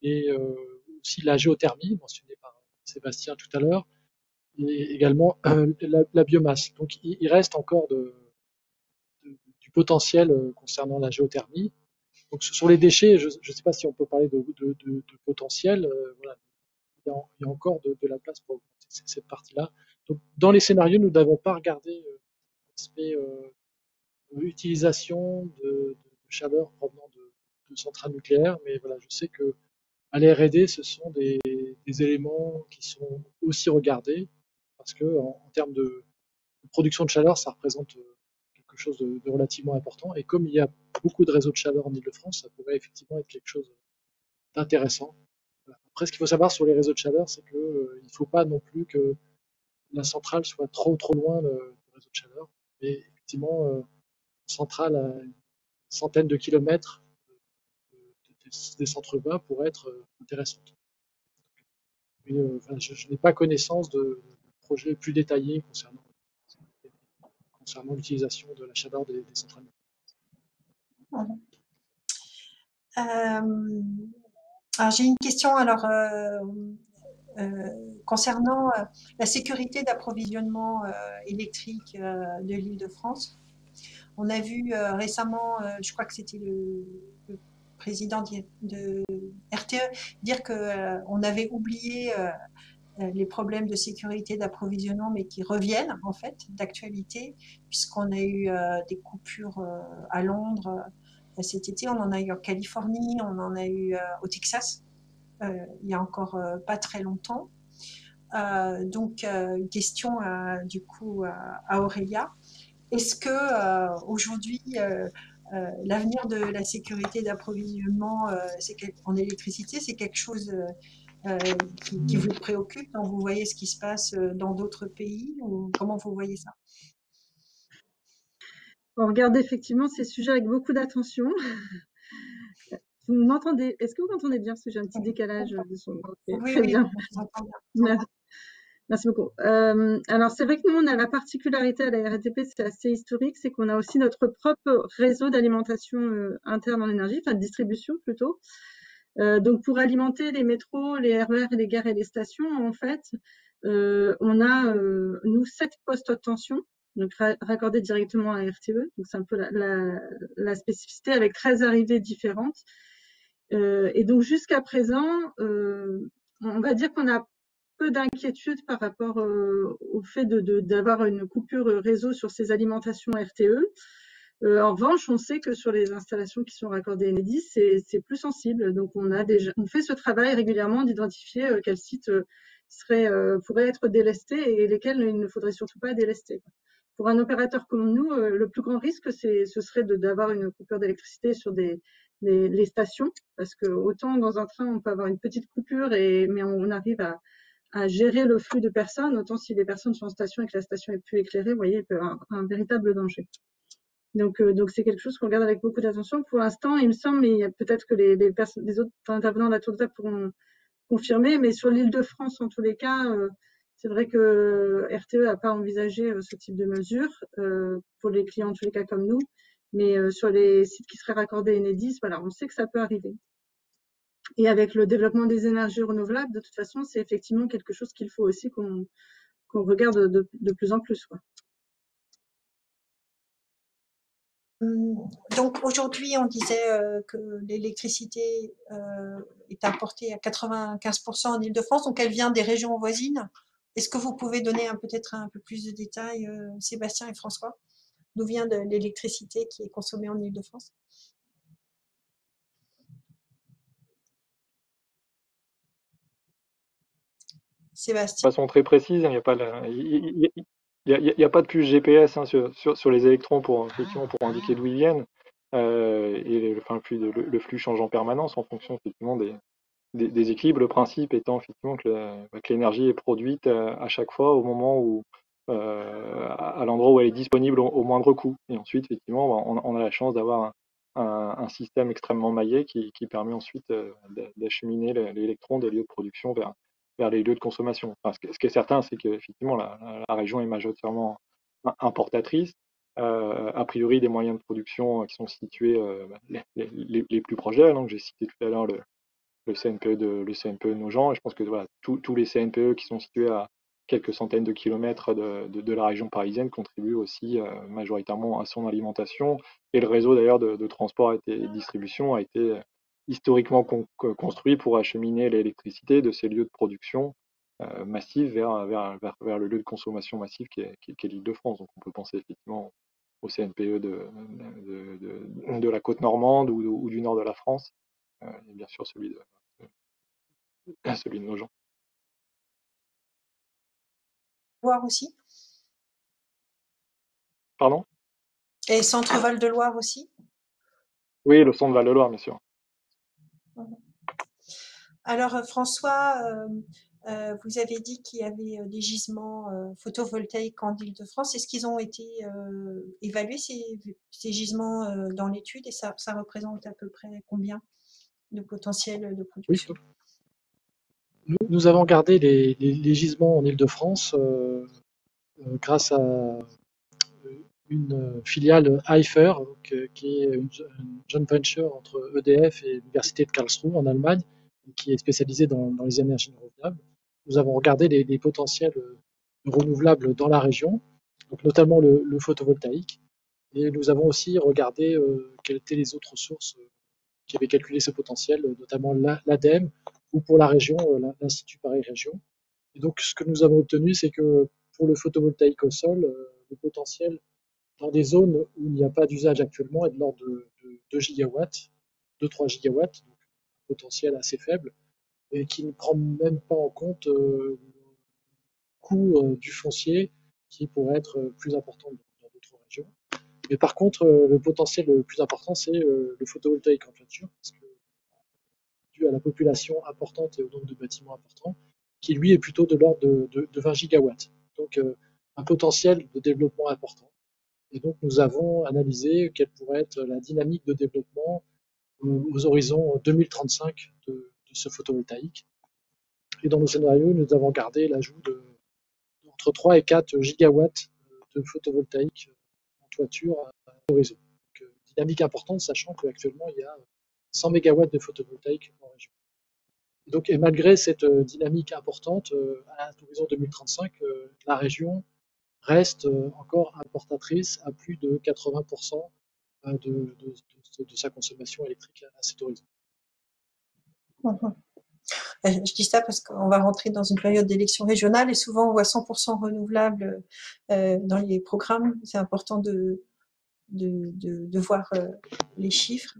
et aussi la géothermie mentionnée par Sébastien tout à l'heure, et également la biomasse. Donc il reste encore du potentiel concernant la géothermie. Donc sur les déchets, je ne sais pas si on peut parler de potentiel. Voilà. Il y a encore de la place pour augmenter cette partie-là. Donc dans les scénarios, nous n'avons pas regardé l'aspect utilisation de chaleur provenant de centrales nucléaires, mais voilà, je sais que à la R&D, ce sont des éléments qui sont aussi regardés parce que en termes de production de chaleur, ça représente quelque chose de relativement important. Et comme il y a beaucoup de réseaux de chaleur en Île-de-France, ça pourrait effectivement être quelque chose d'intéressant. Voilà. Après, ce qu'il faut savoir sur les réseaux de chaleur, c'est qu'il ne faut pas non plus que la centrale soit trop loin du réseau de chaleur. Mais effectivement, une centrale à une centaine de kilomètres des centres urbains pourrait être intéressante. Enfin, je n'ai pas connaissance de projets plus détaillés concernant l'utilisation de la chaleur des centrales. Alors j'ai une question concernant la sécurité d'approvisionnement électrique de l'Île-de-France. On a vu récemment, je crois que c'était le président de RTE dire que on avait oublié les problèmes de sécurité d'approvisionnement, mais qui reviennent en fait d'actualité, puisqu'on a eu des coupures à Londres cet été, on en a eu en Californie, on en a eu au Texas il y a encore pas très longtemps. Donc une question du coup à Aurélia. Est-ce que aujourd'hui l'avenir de la sécurité d'approvisionnement en électricité, c'est quelque chose qui vous préoccupe quand vous voyez ce qui se passe dans d'autres pays, ou comment vous voyez ça? On regarde effectivement ces sujets avec beaucoup d'attention. Vous m'entendez? Est-ce que vous m'entendez bien? Parce que j'ai un petit décalage de son. Okay, Oui, très oui, bien. je vous entends bien. Merci beaucoup. Alors, c'est vrai que nous, on a la particularité à la RATP, c'est assez historique, c'est qu'on a aussi notre propre réseau d'alimentation interne en énergie, enfin de distribution plutôt. Donc, pour alimenter les métros, les RER, les gares et les stations, en fait, on a, nous, 7 postes haute tension, donc raccordés directement à RTE. Donc, c'est un peu la spécificité avec 13 arrivées différentes. Et donc, jusqu'à présent, on va dire qu'on a peu d'inquiétude par rapport au fait d'avoir une coupure réseau sur ces alimentations RTE. En revanche, on sait que sur les installations qui sont raccordées Enedis, c'est plus sensible. Donc, on fait ce travail régulièrement d'identifier quels sites pourraient être délestés et lesquels il ne faudrait surtout pas délester. Pour un opérateur comme nous, le plus grand risque, ce serait d'avoir une coupure d'électricité sur les stations, parce que autant dans un train, on peut avoir une petite coupure, mais on arrive à gérer le flux de personnes, autant si les personnes sont en station et que la station est plus éclairée, vous voyez, il peut y avoir un véritable danger. Donc c'est quelque chose qu'on regarde avec beaucoup d'attention. Pour l'instant, il me semble, mais il y a peut-être que les autres intervenants de la tour de table pourront confirmer, mais sur l'Île-de-France, en tous les cas, c'est vrai que RTE n'a pas envisagé ce type de mesure pour les clients, en tous les cas comme nous, mais sur les sites qui seraient raccordés Enedis, voilà, on sait que ça peut arriver. Et avec le développement des énergies renouvelables, de toute façon, c'est effectivement quelque chose qu'il faut aussi qu'on regarde de plus en plus, quoi. Donc aujourd'hui, on disait que l'électricité est importée à 95% en Île-de-France, donc elle vient des régions voisines. Est-ce que vous pouvez donner peut-être un peu plus de détails, Sébastien et François? D'où vient de l'électricité qui est consommée en Île-de-France? De Sébastien? façon très précise, il n'y a pas il y a pas de puce GPS sur les électrons effectivement pour indiquer d'où ils viennent. Et le flux change en permanence en fonction effectivement des équilibres. Le principe étant effectivement que l'énergie est produite à chaque fois au moment où à l'endroit où elle est disponible au moindre coût. Et ensuite, effectivement, on a la chance d'avoir un système extrêmement maillé qui permet ensuite d'acheminer l'électron des lieux de production vers les lieux de consommation. Enfin, ce qui est certain, c'est qu'effectivement, la région est majoritairement importatrice. A priori, des moyens de production qui sont situés les plus proches d'elle. Donc, j'ai cité tout à l'heure le CNPE de Nogent, et je pense que voilà, tous les CNPE qui sont situés à quelques centaines de kilomètres de la région parisienne contribuent aussi majoritairement à son alimentation. Et le réseau d'ailleurs de transport et de distribution a été historiquement construit pour acheminer l'électricité de ces lieux de production massive vers le lieu de consommation massive qui est l'Île-de-France. Donc on peut penser effectivement au CNPE de la côte normande ou du nord de la France, et bien sûr celui de Nogent. Loire aussi? Pardon? Et Centre-Val de Loire aussi? Oui, le centre Val-de-Loire, bien sûr. Alors François, vous avez dit qu'il y avait des gisements photovoltaïques en Île-de-France. Est-ce qu'ils ont été évalués, ces gisements dans l'étude, et ça représente à peu près combien de potentiel de Oui, production? Nous avons gardé les gisements en Île-de-France grâce à une filiale Eifer, qui est une joint venture entre EDF et l'Université de Karlsruhe en Allemagne, qui est spécialisée dans les énergies renouvelables. Nous avons regardé les potentiels renouvelables dans la région, donc notamment le photovoltaïque, et nous avons aussi regardé quelles étaient les autres sources qui avaient calculé ce potentiel, notamment l'ADEME ou pour la région, l'Institut Paris Région. Et donc ce que nous avons obtenu, c'est que pour le photovoltaïque au sol, le potentiel dans des zones où il n'y a pas d'usage actuellement est de l'ordre de 2 gigawatts, 2-3 gigawatts, donc un potentiel assez faible, et qui ne prend même pas en compte le coût du foncier qui pourrait être plus important dans d'autres régions. Mais par contre, le potentiel le plus important, c'est le photovoltaïque en toiture, parce que dû à la population importante et au nombre de bâtiments importants, qui lui est plutôt de l'ordre de 20 gigawatts. Donc un potentiel de développement important. Et donc, nous avons analysé quelle pourrait être la dynamique de développement aux horizons 2035 de ce photovoltaïque. Et dans nos scénarios, nous avons gardé l'ajout entre 3 et 4 gigawatts de photovoltaïque en toiture à l'horizon. Donc, dynamique importante, sachant qu'actuellement, il y a 100 mégawatts de photovoltaïque en région. Et malgré cette dynamique importante, à l'horizon 2035, la région reste encore importatrice à plus de 80% de sa consommation électrique à cet horizon. Je dis ça parce qu'on va rentrer dans une période d'élection régionale et souvent on voit 100% renouvelable dans les programmes. C'est important de voir les chiffres.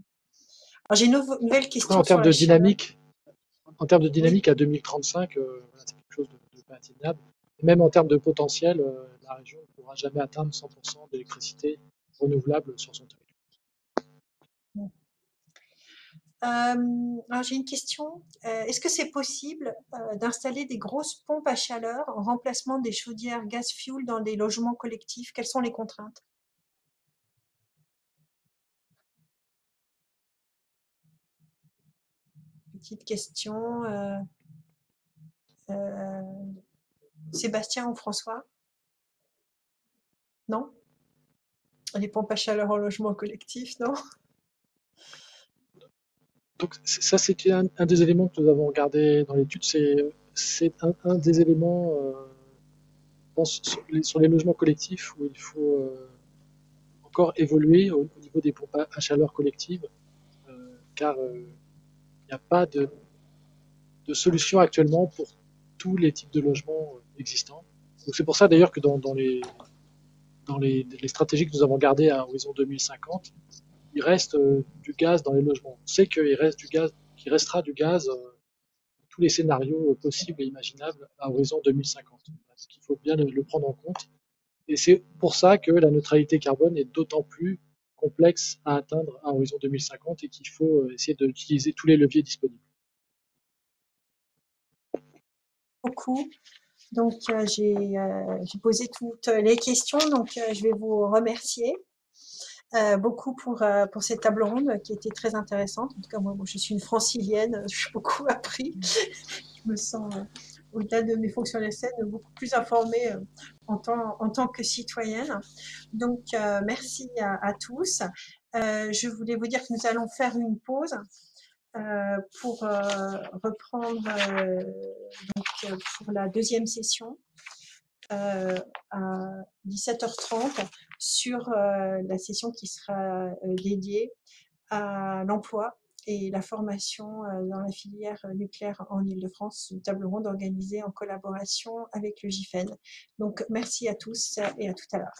Alors j'ai une nouvelle question en termes sur la dynamique, en termes de dynamique oui. À 2035, c'est quelque chose de pas atteignable. Même en termes de potentiel, la région ne pourra jamais atteindre 100% d'électricité renouvelable sur son territoire. Alors j'ai une question. Est-ce que c'est possible d'installer des grosses pompes à chaleur en remplacement des chaudières gaz-fuel dans des logements collectifs? Quelles sont les contraintes? Petite question. Sébastien ou François? Non? Les pompes à chaleur en logement collectif, non? Donc ça, c'est un des éléments que nous avons regardé dans l'étude. C'est un des éléments sur les logements collectifs où il faut encore évoluer au niveau des pompes à chaleur collectives, car il n'y a pas de solution actuellement pour tous les types de logements existants. Donc c'est pour ça d'ailleurs que dans les stratégies que nous avons gardées à horizon 2050, il reste du gaz dans les logements. On sait qu'il restera du gaz dans tous les scénarios possibles et imaginables à horizon 2050. Parce qu'il faut bien le prendre en compte. Et c'est pour ça que la neutralité carbone est d'autant plus complexe à atteindre à horizon 2050 et qu'il faut essayer d'utiliser tous les leviers disponibles. Beaucoup. Donc j'ai posé toutes les questions, donc je vais vous remercier beaucoup pour cette table ronde qui était très intéressante. En tout cas, moi je suis une francilienne, j'ai beaucoup appris. Je me sens, au-delà de mes fonctions LSN, beaucoup plus informée en tant que citoyenne. Donc merci à tous. Je voulais vous dire que nous allons faire une pause pour reprendre pour la deuxième session à 17h30 sur la session qui sera dédiée à l'emploi et la formation dans la filière nucléaire en Île-de-France, une table ronde organisée en collaboration avec le GIFEN. Donc merci à tous et à tout à l'heure.